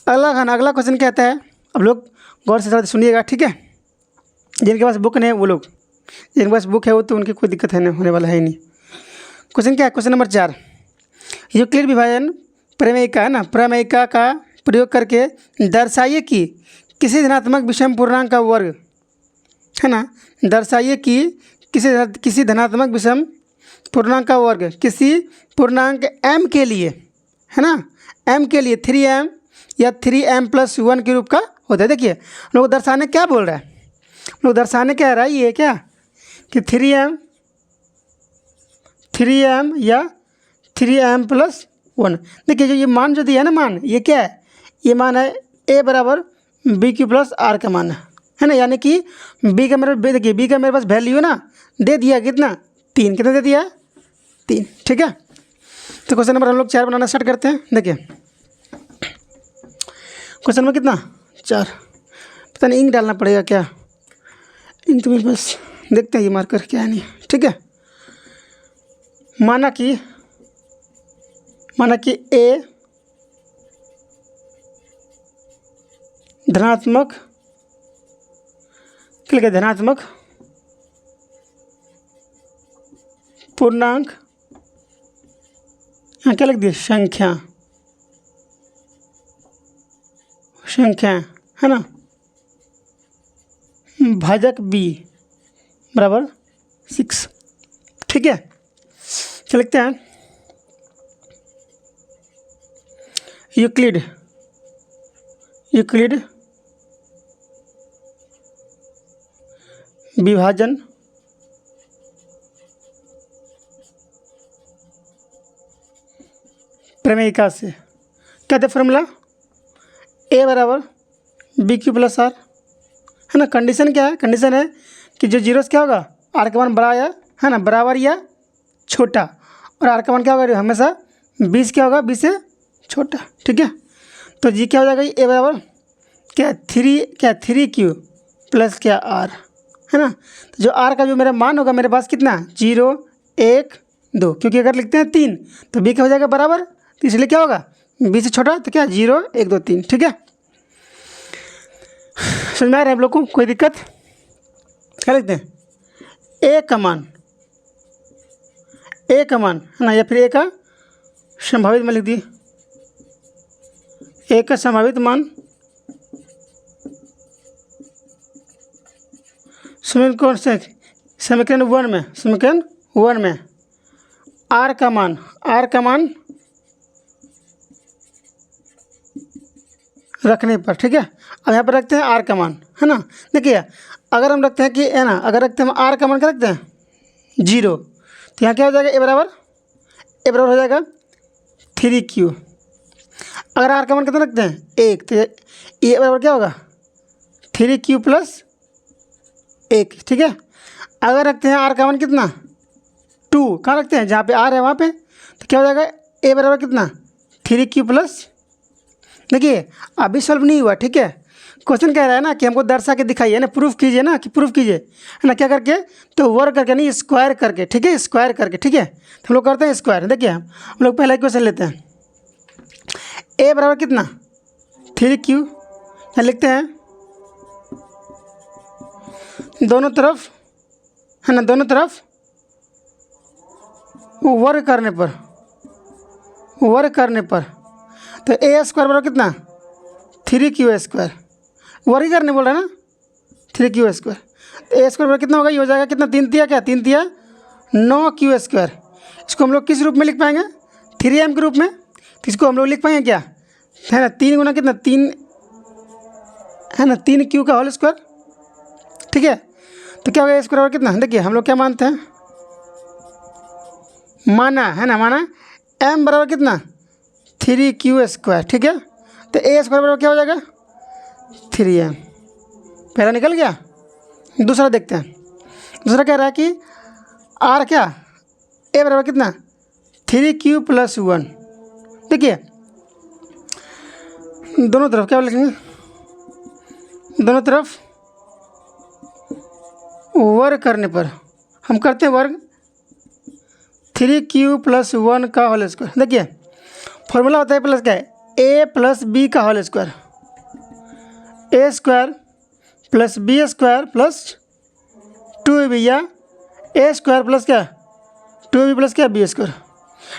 अगला क्वेश्चन कहता है, अब लोग गौर से थोड़ा सुनिएगा, ठीक है। जिनके पास बुक नहीं है वो लोग, जिनके पास बुक है वो तो उनकी कोई दिक्कत है नहीं, होने वाला है ही नहीं। क्वेश्चन क्या है, क्वेश्चन नंबर 4, यूक्लिड विभाजन प्रमेयिका, है ना, प्रमेयिका का प्रयोग करके दर्शाइए कि किसी धनात्मक विषम पूर्णांक का वर्ग, है ना, दर्शाइए कि किसी धनात्मक विषम पूर्णांक का वर्ग किसी पूर्णांक m के लिए, है ना, m के लिए 3m या 3m+1 के रूप का होता है। देखिए लोग दर्शाने क्या बोल रहा है, लोग दर्शाने कह रहा है ये क्या कि 3m या 3m+1। देखिए जो ये मान जो दिया है ना, मान ये क्या है, ये मान है a बराबर बी क्यू प्लस आर का मान है ना, यानी कि b का मेरे, देखिए b का मेरे पास वैल्यू ना दे दिया कितना 3, कितना दे दिया 3। ठीक है, तो क्वेश्चन नंबर हम लोग 4 बनाना स्टार्ट करते हैं। देखिए क्वेश्चन नंबर कितना 4, पता नहीं इंक डालना पड़ेगा क्या, इंक तो मेरे पास, देखते हैं ये मार्कर क्या है नहीं। ठीक है, माना कि a धनात्मक, क्या लिखा धनात्मक पूर्णांक, यहाँ क्या लिख दिए, संख्या, संख्या है ना, भाजक b बराबर 6। ठीक है, चल लिखते हैं यूक्लिड, यूक्लिड विभाजन प्रमेयिका से क्या था फॉर्मूला, a बराबर बी क्यू प्लस आर, है ना। कंडीशन क्या है, कंडीशन है कि जो जीरो से क्या होगा, आर का मान बड़ा या, है ना, बराबर या छोटा, और आर का मान क्या होगा, हमेशा 20 क्या होगा, 20 से छोटा। ठीक है, तो जी क्या हो जाएगा, ए बराबर क्या 3 क्यू प्लस क्या आर, है ना। तो जो आर का जो मेरा मान होगा मेरे पास कितना, 0 1 2, क्योंकि अगर लिखते हैं 3 तो बी क्या हो जाएगा बराबर, तो इसलिए क्या होगा 20 से छोटा, तो क्या 0 1 2 3। ठीक है, समझ में आ रहा है आप लोग को, कोई दिक्कत। क्या लिखते हैं, ए का मान, ए का मान, है ना, या फिर ए का संभावित मान लिख दिए, ए का संभावित मान समीकरण कौन से, समीकरण 1 में, समीकरण 1 में आर का मान, आर का मान रखने पर। ठीक है, अब यहाँ पर रखते हैं आर का मान, है ना। देखिए अगर हम रखते हैं कि, है ना, अगर रखते हैं हम आर का मान क्या रखते हैं 0, तो यहाँ क्या हो जाएगा, ए बराबर हो जाएगा 3 क्यू। अगर आर का मान कितना रखते हैं 1, तो ए बराबर क्या होगा 3 क्यू प्लस 1। ठीक है, अगर रखते हैं आर का मान कितना 2, कहाँ रखते हैं, जहाँ पे आर है वहाँ पे, तो क्या हो जाएगा, ए बराबर कितना 3 क्यू प्लस, देखिए अभी सॉल्व नहीं हुआ। ठीक है, क्वेश्चन कह रहा है ना कि हमको दर्शा के दिखाइए ना, प्रूफ कीजिए ना, कि प्रूफ कीजिए, है ना, क्या करके, तो वर्ग करके नहीं, स्क्वायर करके। ठीक है, स्क्वायर करके। ठीक है, तो हम लोग करते हैं स्क्वायर। देखिए हम लोग पहला क्वेश्चन लेते हैं, ए बराबर कितना 3 क्यू, यहाँ लिखते हैं दोनों तरफ, है ना, दोनों तरफ वर्ग करने पर, वर्ग करने पर, तो ए स्क्वायर बराबर कितना 3 क्यू स्क्वायर, वर्ग करने बोल रहा है ना, 3 क्यू स्क्वायर, तो ए स्क्वायर बराबर कितना होगा, ये हो जाएगा कितना, 3 तिया क्या, 3 तिया 9 क्यू स्क्वायर। इसको हम लोग किस रूप में लिख पाएंगे, 3m के रूप में, तो इसको हम लोग लिख पाएंगे क्या, है ना, 3 गुना कितना 3, है ना, 3 क्यू का होल स्क्वायर। ठीक है, तो क्या होगा, ए स्क्वायर बराबर कितना, देखिए हम लोग क्या मानते हैं, माना, है ना, माना m बराबर कितना 3 क्यू स्क्वायर। ठीक है, तो ए स्क्वायर बराबर क्या हो जाएगा 3m, पहला निकल गया। दूसरा देखते हैं, दूसरा कह रहा है कि आर क्या, ए बराबर कितना 3 क्यू प्लस 1। देखिए दोनों तरफ क्या लिखेंगे, दोनों तरफ वर्ग करने पर हम करते हैं वर्ग 3 क्यू प्लस 1 का होल स्क्वायर। देखिए फॉर्मूला होता है प्लस क्या है, ए प्लस बी का whole square, A square plus B square plus 2ab, या ए स्क्वायर प्लस क्या 2ab प्लस क्या बी स्क्वायर, है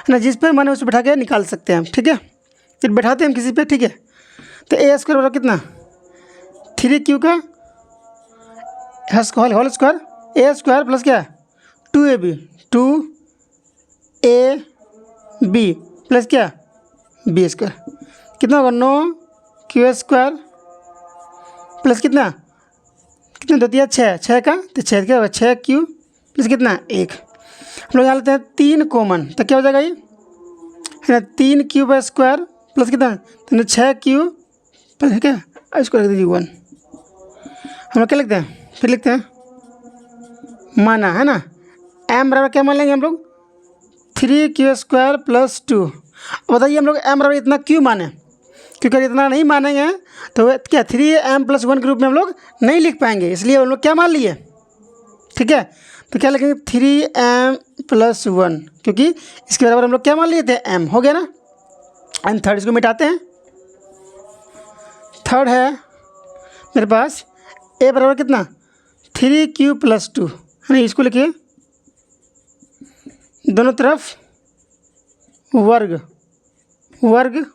ना, जिस पे माने उस पर बैठा के निकाल सकते हैं हम। ठीक है, फिर बैठाते हैं हम किसी पे। ठीक है, तो ए स्क्वायर बराबर कितना 3 क्यू का whole square, A square plus क्या 2ab, 2ab प्लस क्या बी स्क्वायर, कितना होगा 9 क्यू स्क्वायर प्लस कितना, कितना दो दिया 6 का, तो 6 क्या होगा 6 क्यू प्लस कितना 1। हम लोग यहाँ लेते हैं 3 कॉमन, तो क्या हो जाएगा ये, है ना, 3 क्यू बाई स्क्वायर प्लस कितना, तो 6 क्यू प्लस क्या स्क्वायर दीजिए 1। हम लोग क्या लिखते हैं, फिर लिखते हैं माना, है ना, m बराबर क्या मान लेंगे हम लोग 3 क्यू स्क्वायर प्लस 2। बताइए हम लोग m बराबर इतना क्यों माने, क्योंकि अगर इतना नहीं मानेंगे तो क्या 3m प्लस 1 के रूप में हम लोग नहीं लिख पाएंगे, इसलिए हम लोग क्या मान लिए। ठीक है, तो क्या लिखेंगे 3m प्लस 1, क्योंकि इसके बराबर हम लोग क्या मान लिए थे m, हो गया ना। एंड थर्ड इसको मिटाते हैं, थर्ड है मेरे पास a बराबर कितना 3 क्यू प्लस 2, है ना, इसको लिखिए दोनों तरफ वर्ग वर्ग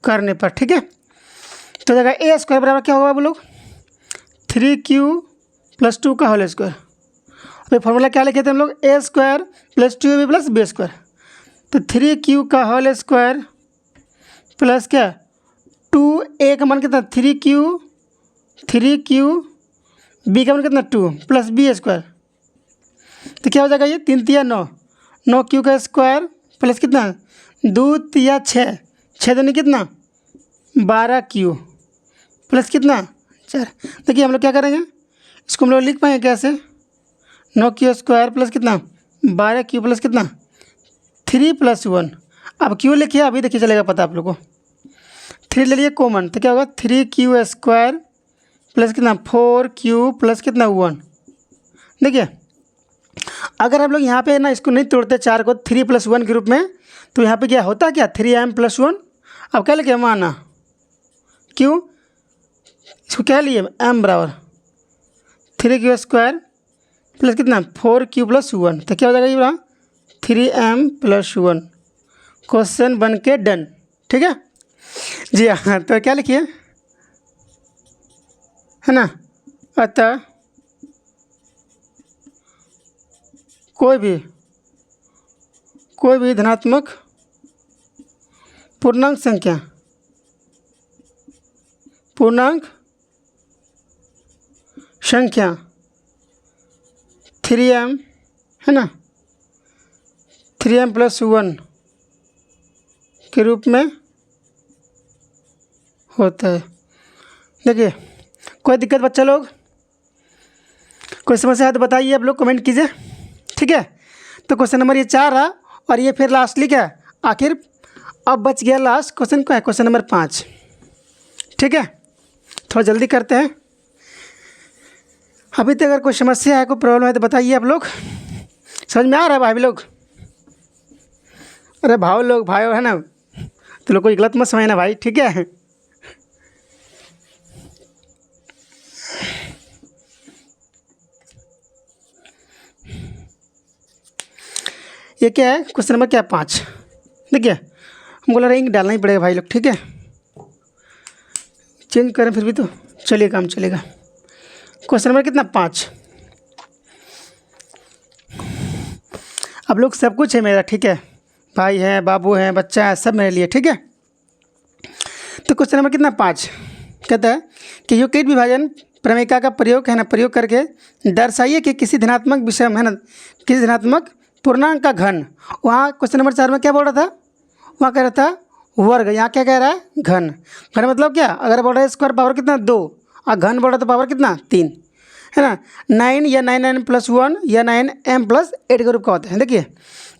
करने पर, ठीक है। तो जगह ए स्क्वायर बराबर क्या होगा आप लोग, 3q + 2 का होल स्क्वायर। तो फॉर्मूला क्या लिखे थे हम लोग, ए स्क्वायर + 2ab + b स्क्वायर। तो 3q का होल स्क्वायर प्लस क्या 2a का मान कितना 3q b का मान कितना 2 + b स्क्वायर। तो क्या हो जाएगा ये 3 तिया 9, 9q का स्क्वायर प्लस कितना 2 तिया 6, 6 दूनी कितना 12q प्लस कितना 4। देखिए हम लोग क्या करेंगे, इसको हम लोग लिख पाएंगे कैसे, 9q स्क्वायर प्लस कितना 12q प्लस कितना 3 + 1। अब q लिखिए, अभी देखिए चलेगा पता आप लोग को। 3 ले लिए कॉमन, तो क्या होगा 3q स्क्वायर प्लस कितना 4q प्लस कितना 1। देखिए अगर आप लोग यहाँ पे ना इसको नहीं तोड़ते 4 को 3 + 1 के रूप में, तो यहाँ पे क्या होता क्या 3m + 1। अब क्या लिखे माना क्यों, इसको क्या लिए m बराबर 3q स्क्वायर प्लस कितना 4q + 1। तो क्या हो जाएगा ये बड़ा 3m + 1। क्वेश्चन बन के डन, ठीक है जी हाँ। तो क्या लिखिए है ना, अतः कोई भी धनात्मक पूर्णांक संख्या 3m है ना 3m + 1 के रूप में होता है। देखिए कोई दिक्कत बच्चा लोग, कोई समस्या है तो बताइए, आप लोग कमेंट कीजिए, ठीक है। तो क्वेश्चन नंबर ये 4 रहा, और ये फिर लास्टली क्या आखिर अब बच गया लास्ट क्वेश्चन क्या है, क्वेश्चन नंबर 5, ठीक है। थोड़ा जल्दी करते हैं। अभी तक अगर कोई समस्या है कोई प्रॉब्लम है तो बताइए आप लोग। समझ में आ रहा है भाई लोग, अरे भाव लोग भाई है ना, तो लोग कोई गलत मत समझना भाई, ठीक है। ये क्या है क्वेश्चन नंबर क्या 5। देखिए हमको लग रहा है इंक डालना ही पड़ेगा भाई लोग, ठीक है। चेंज करें फिर भी तो चलिए काम चलेगा। क्वेश्चन नंबर कितना 5। अब लोग सब कुछ है मेरा, ठीक है, भाई है बाबू है बच्चा है सब मेरे लिए, ठीक है। तो क्वेश्चन नंबर कितना 5 कहता है कि यूक्लिड विभाजन प्रमेयिका का प्रयोग है ना, प्रयोग करके दर्शाइए कि किसी धनात्मक विषम है ना, किसी धनात्मक पूर्णांक का घन। वहाँ क्वेश्चन नंबर 4 में क्या बोल रहा था, वहाँ कह रहा था वर्ग, यहाँ क्या कह रहा है घन। घन मतलब क्या, अगर बोल रहा है स्क्वायर पावर कितना 2 और घन बोल रहा है तो पावर कितना 3 है ना। 9 या 9m + 1 या 9m + 8 के रूप का होता है। देखिए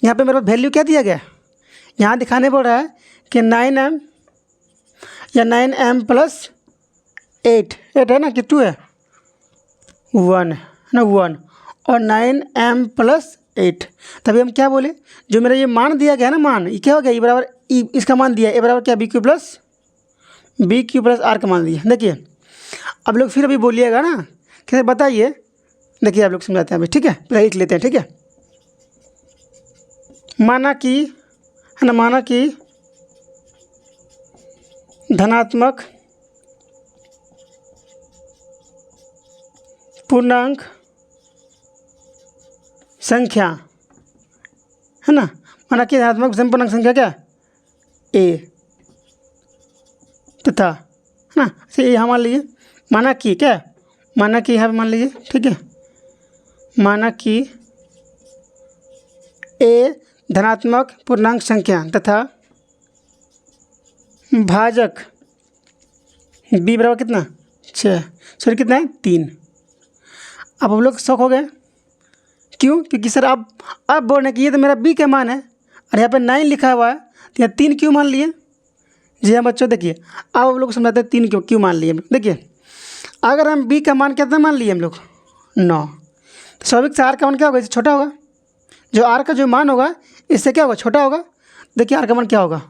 यहाँ पे मेरे को वैल्यू क्या दिया गया, यहाँ दिखाने बोल रहा है कि 9m या 9m + 8 है ना कि 2 है 1 है ना 1 और 9m + 8। तभी हम क्या बोले, जो मेरा ये मान दिया गया ना मान, ये क्या हो गया, ये बराबर इसका मान दिया, ए बराबर क्या BQ + R का मान दिया। देखिए अब लोग फिर अभी बोलिएगा ना कैसे बताइए, देखिए आप लोग समझाते हैं अभी, ठीक है, पहले लिख लेते हैं, ठीक है। माना कि है ना, माना कि धनात्मक पूर्णांक संख्या है ना, माना कि धनात्मक पूर्णांक संख्या क्या a तथा है ना, ये यहाँ मान लीजिए, माना कि क्या, माना कि यहाँ पे मान लीजिए, ठीक है, माना कि a धनात्मक पूर्णांक संख्या तथा भाजक b बराबर कितना 6, सॉरी कितना है 3। अब हम लोग शौक हो गए, क्यों, क्योंकि सर अब बोल रहे हैं कि ये तो मेरा b का मान है और यहाँ पे 9 लिखा हुआ है, तो यहाँ 3 क्यों मान लिए। जी हाँ बच्चों देखिए अब हम लोग समझाते हैं 3 क्यों मान लिए। देखिए अगर हम b का मान कितना मान लिए हम लोग 9, तो स्वाभाविक से r का मान क्या होगा, इससे छोटा होगा, जो r का जो मान होगा इससे क्या होगा छोटा होगा। देखिए r का मान क्या होगा,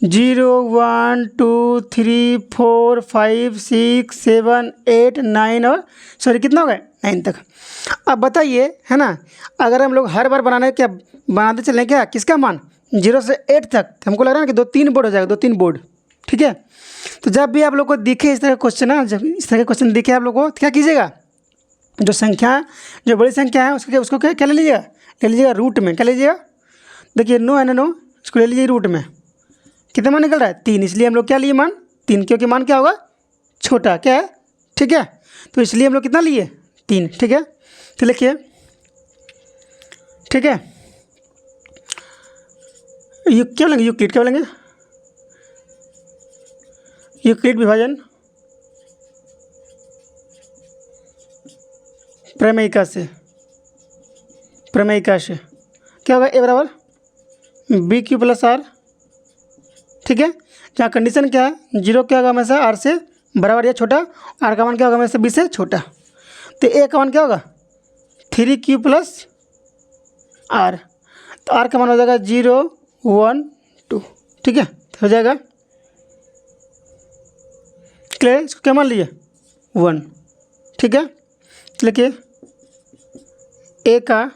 0 1 2 3 4 5 6 7 8 9 और सॉरी कितना हो गया 9 तक। अब बताइए है ना, अगर हम लोग हर बार बनाते चलें क्या किसका मान 0 से 8 तक, तो हमको लग रहा है ना कि 2-3 बोर्ड हो जाएगा, 2-3 बोर्ड। ठीक है, तो जब भी आप लोग को दिखे इस तरह का क्वेश्चन ना, जब इस तरह के क्वेश्चन दिखे आप लोग को, क्या कीजिएगा, जो संख्या जो बड़ी संख्या है उसको क्या ले लीजिएगा रूट में। क्या लीजिएगा, देखिए 9 है ना, 9 इसको ले लीजिए रूट में। कितना मान निकल रहा है 3, इसलिए हम लोग क्या लिए मान 3, क्योंकि मान क्या होगा छोटा क्या है। ठीक है, तो इसलिए हम लोग कितना लिए 3। ठीक है, तो लिखिए। ठीक है, क्या बोलेंगे यूक्लिड, क्या बोलेंगे यूक्लिड विभाजन प्रमेयिका से क्या होगा ए बराबर बी क्यू प्लस आर। ठीक है, जहाँ कंडीशन क्या है 0 क्या होगा हमेशा आर से बराबर या छोटा, आर का मान क्या होगा हमेशा बी से छोटा। तो ए का मान क्या होगा 3q प्लस आर, तो आर का मान हो जाएगा 0 1 2। ठीक है, तो हो जाएगा क्लियर, इसको क्या मान लिए 1। ठीक है, लिखिए ए का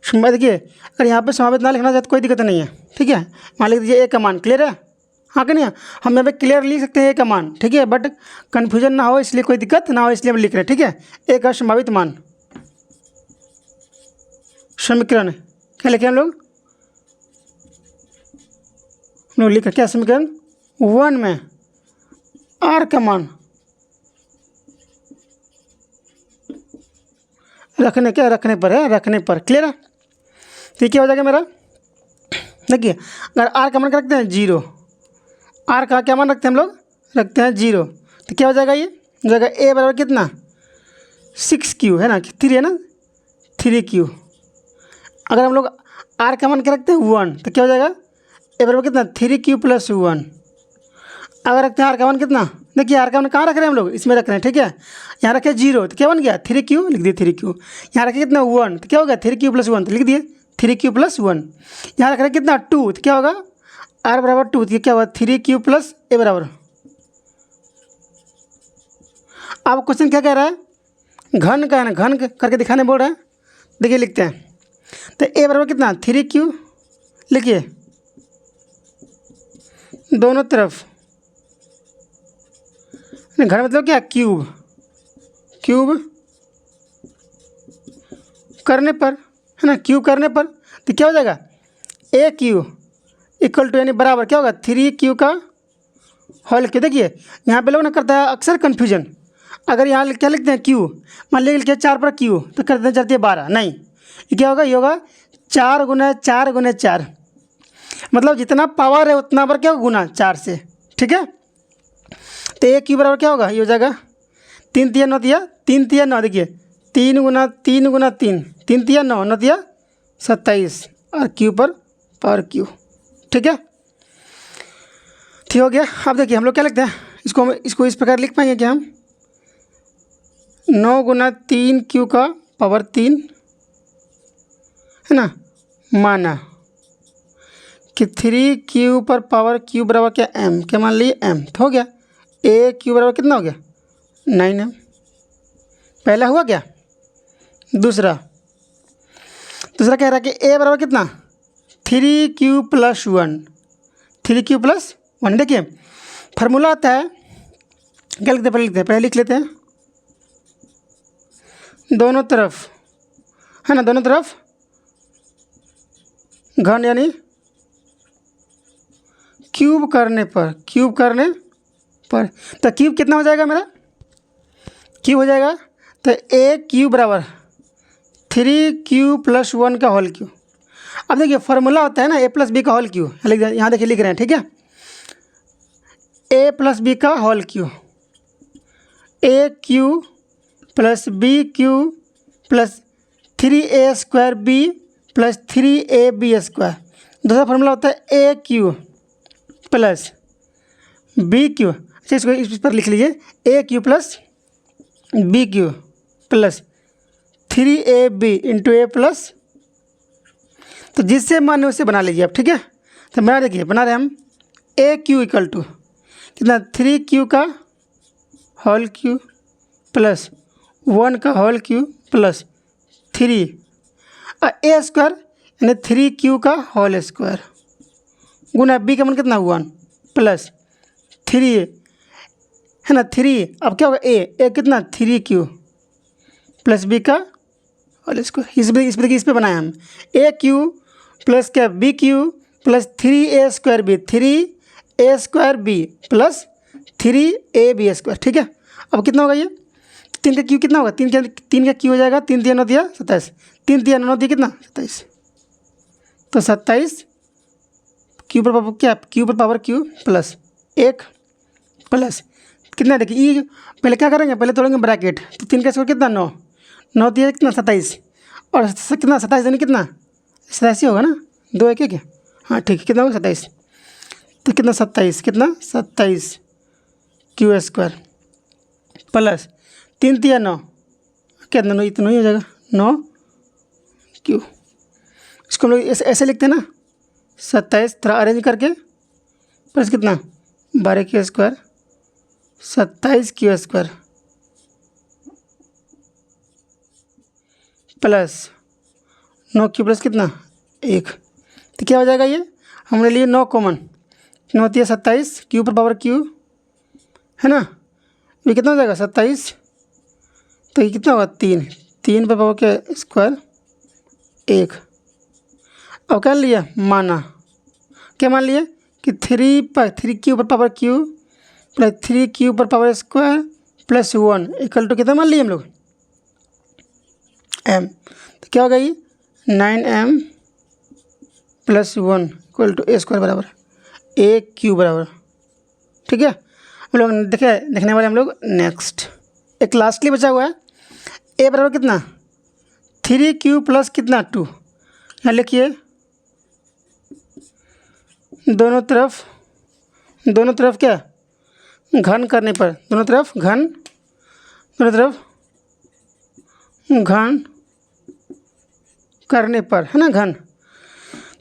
देखिए, अगर यहाँ पे समावित ना लिखना चाहे तो कोई दिक्कत नहीं है। ठीक है, मान लिख दीजिए ए का मान क्लियर है, हाँ कि नहीं, हम यहाँ पे क्लियर लिख सकते हैं ए का मान। ठीक है, बट कन्फ्यूजन ना हो इसलिए, कोई दिक्कत ना हो इसलिए हम लिख रहे हैं। ठीक है, ए का संभावित मान समीकरण क्या लिखे हम लोग लिखा क्या समीकरण 1 में आर का मान रखने पर है, रखने पर क्लियर है। तो क्या हो जाएगा मेरा, देखिए अगर आर का मान रखते हैं 0, आर का क्या मान रखते हैं हम लोग रखते हैं 0, तो क्या हो जाएगा ये हो जाएगा ए बराबर कितना 6q है ना, 3 है ना 3q। अगर हम लोग आर का मान क्या रखते हैं 1, तो क्या हो जाएगा ए बराबर कितना 3q प्लस 1। अगर रखते हैं आर का मान कितना, देखिए आर का मान कहाँ रख रहे हैं हम लोग, इसमें रख रहे हैं। ठीक है, यहाँ रखे 0 तो क्या बन गया 3q, लिख दिए 3q। यहाँ रखे कितना 1, तो क्या हो गया 3q प्लस 1, तो लिख दिए 3q प्लस 1। यहाँ रख रहे कितना 2, तो क्या होगा आर बराबर 2, तो क्या होगा 3q प्लस ए बराबर। अब क्वेश्चन क्या कह रहा है, घन का है ना, घन करके दिखाने बोल रहा है। देखिए लिखते हैं, तो ए बराबर कितना 3q, लिखिए दोनों तरफ घन मतलब क्या क्यूब करने पर है ना, क्यूब करने पर तो क्या हो जाएगा ए क्यू इक्वल टू यानी बराबर क्या होगा 3q का होल क्यू। देखिए यहाँ पे लोग ना करता है अक्सर कन्फ्यूजन, अगर यहाँ क्या लिखते हैं क्यू, मान लीजिए लिखिए 4 पर क्यू तो करते हैं चलती है 12, नहीं ये क्या होगा, ये होगा 4 गुना 4, मतलब जितना पावर है उतना पर क्या गुना 4 से। ठीक है, तो ए क्यू बराबर क्या होगा, ये हो जाएगा 3 तिया 9 तिया 3 तिया 9, देखिए 3 गुना 3 गुना 3 3 तिया 9 9 तिया 27 और क्यू पर पावर क्यू। ठीक है, ठीक हो गया। अब देखिए हम लोग क्या लिखते हैं, इसको इस प्रकार लिख पाएंगे क्या हम 9 गुना 3q का पावर 3 है ना, माना कि 3q पर पावर q बराबर क्या m, क्या मान लिए m, तो हो गया ए क्यू बराबर कितना हो गया 9m। पहला हुआ क्या, दूसरा कह रहा है कि ए बराबर कितना 3q प्लस 1, 3q प्लस 1। देखिए फार्मूला आता है, क्या लिखते हैं पहले लिख लेते हैं, दोनों तरफ है ना, दोनों तरफ घन यानी क्यूब करने पर तो क्यूब कितना हो जाएगा मेरा, क्यूब हो जाएगा तो ए क्यूब बराबर 3q प्लस 1 का होल क्यू। अब देखिए फार्मूला होता है ना ए प्लस बी का होल क्यू, यहाँ देखिए लिख रहे हैं। ठीक है, ए प्लस बी का whole cube, A Q plus B Q plus 3a² B plus 3ab²। दूसरा फार्मूला होता है A Q plus B cube, अच्छा इसको इस पर लिख लीजिए A Q plus B Q plus 3ab into A plus तो जिससे मन है उससे बना लीजिए आप, ठीक है। तो बना देखिए, बना रहे हम ए क्यू इक्वल टू कितना 3Q का होल क्यू प्लस 1 का होल क्यू प्लस 3 और ए स्क्वायर यानी 3Q का होल स्क्वायर गुना बी का मन कितना 1 प्लस 3 है ना 3। अब क्या होगा ए कितना 3Q प्लस बी का होल स्क्वायर। इस पे बनाया हम ए क्यू प्लस क्या B Q plus 3A square B 3A square B plus 3AB square, ठीक है। अब कितना होगा ये 3 का क्यू कितना होगा 3 का क्यू हो जाएगा 3 3 9 दिया 27 3 3 9 दिया कितना 27। तो 27 क्यू पर पावर क्या क्यू पर पावर क्यू प्लस 1 प्लस कितना देखिए ई पहले क्या करेंगे पहले तोड़ेंगे ब्रैकेट। तो 3 का स्क्वायर कितना 9 9 दिया कितना 27 और कितना 27 यानी कितना 87 होगा ना 2 1 क्या हाँ ठीक है कितना होगा 27। तो कितना 27 कितना 27 क्यू स्क्वायर प्लस 3 3 9 कितना 9 इतना ही हो जाएगा 9 क्यू। इसको हम लोग ऐसे लिखते हैं ना 27 थोड़ा अरेंज करके प्लस कितना 12 Q square 27 Q square plus 9 Q plus कितना 1। तो क्या हो जाएगा ये हमने लिए 9 कॉमन 9 दिया 27 क्यू पर पावर क्यू है ना ये कितना हो जाएगा 27। तो ये कितना होगा 3 पर पावर के स्क्वायर 1। अब क्या लिया माना क्या मान लिए कि 3Q पर पावर क्यू प्लस 3Q पर power square plus 1 equal to कितना मान लिए हम लोग m। तो क्या होगा ये 9m plus 1 equal to A square बराबर ए क्यू बराबर, ठीक है। हम लोग देखने वाले हम लोग नेक्स्ट एक लास्टली बचा हुआ है ए बराबर कितना 3Q प्लस कितना 2। यहाँ लिखिए दोनों तरफ क्या घन करने पर दोनों तरफ घन करने पर है ना घन।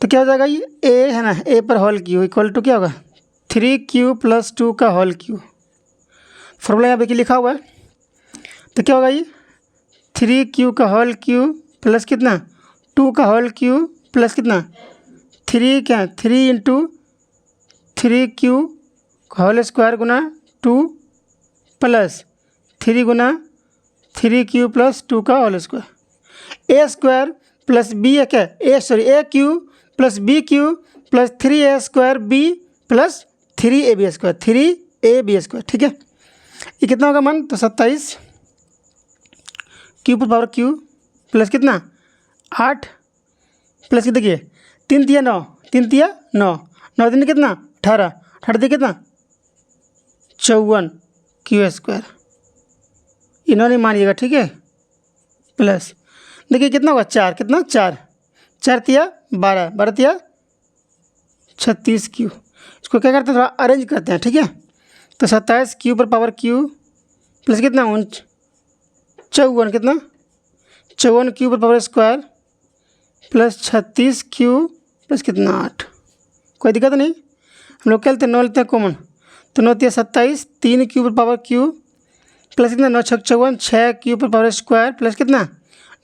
तो क्या हो जाएगा ये ए है ना ए पर होल क्यू इक्वल टू क्या होगा 3Q प्लस 2 का होल क्यू। फॉर्मूला यहाँ पे लिखा हुआ है। तो क्या होगा ये 3Q का होल क्यू प्लस कितना 2 का होल क्यू प्लस कितना 3 इंटू 3Q होल स्क्वायर गुना 2 प्लस 3 गुना 3Q प्लस 2 का whole square A square plus B है क्या A Q plus B Q plus 3A square B plus 3AB square, ठीक है। ये कितना होगा मन तो 27 क्यू पर पावर क्यू प्लस कितना 8 प्लस देखिए 3 तिया 9 3 तिया 9 9 दिन कितना 18 18 दिया कितना 54 क्यू स्क्वायर इन्होंने मानिएगा, ठीक है। प्लस देखिए कितना होगा 4 कितना 4 तिया 12 तिया 36 क्यू। इसको क्या करते हैं थोड़ा अरेंज करते हैं, ठीक है। तो 27 क्यू पर पावर क्यू प्लस कितना 54 कितना 54 क्यू पर power square plus 36 Q plus कितना 8। कोई दिक्कत नहीं हम लोग क्या लेते हैं 9 लेते हैं कॉमन। तो 9 तिया 27 3 क्यू पर पावर क्यू प्लस कितना 9 6 54 6 क्यू पर पावर स्क्वायर प्लस कितना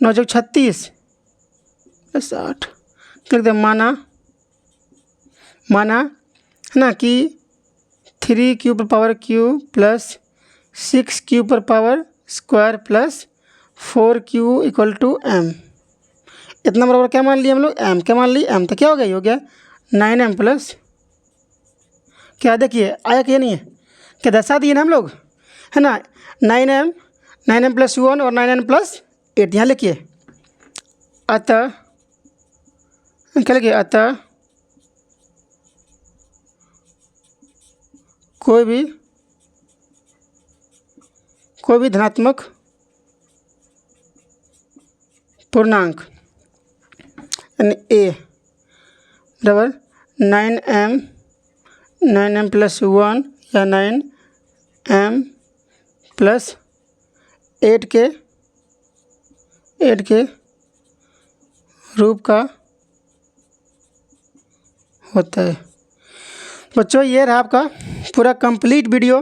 9 6 36 प्लस 8। लिखते हैं माना है ना कि 3Q पर पावर क्यू प्लस 6Q पर power square plus 4Q equal to m। इतना बराबर क्या मान लिए हम लोग m क्या मान ली m। तो क्या हो गया ये हो गया 9m प्लस क्या देखिए आया कि नहीं है क्या दर्शा दिए ना हम लोग है ना 9m प्लस 1 और 9n प्लस 8 यहाँ लिखिए। अतः क्या लिखिए अतः कोई भी धनात्मक पूर्णांक यानी a बराबर 9m प्लस 1 या 9m प्लस 8 के रूप का होता है। बच्चों ये रहा आपका पूरा कंप्लीट वीडियो,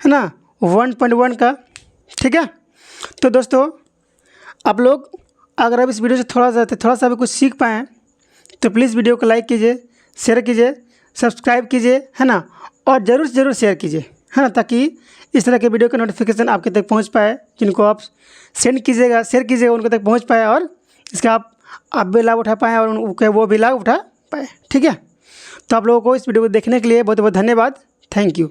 है ना, 1.1 का। ठीक है, तो दोस्तों आप लोग अगर आप इस वीडियो से थोड़ा सा भी कुछ सीख पाएँ तो प्लीज़ वीडियो को लाइक कीजिए, शेयर कीजिए, सब्सक्राइब कीजिए, है ना, और ज़रूर से ज़रूर शेयर कीजिए, है ना, ताकि इस तरह के वीडियो का नोटिफिकेशन आपके तक पहुंच पाए। जिनको आप सेंड कीजिएगा, शेयर कीजिएगा, उनके तक पहुंच पाए और इसका आप भी लाभ उठा पाएँ और उनके वो भी लाभ उठा पाए। ठीक है, तो आप लोगों को इस वीडियो को देखने के लिए बहुत बहुत धन्यवाद। Thank you.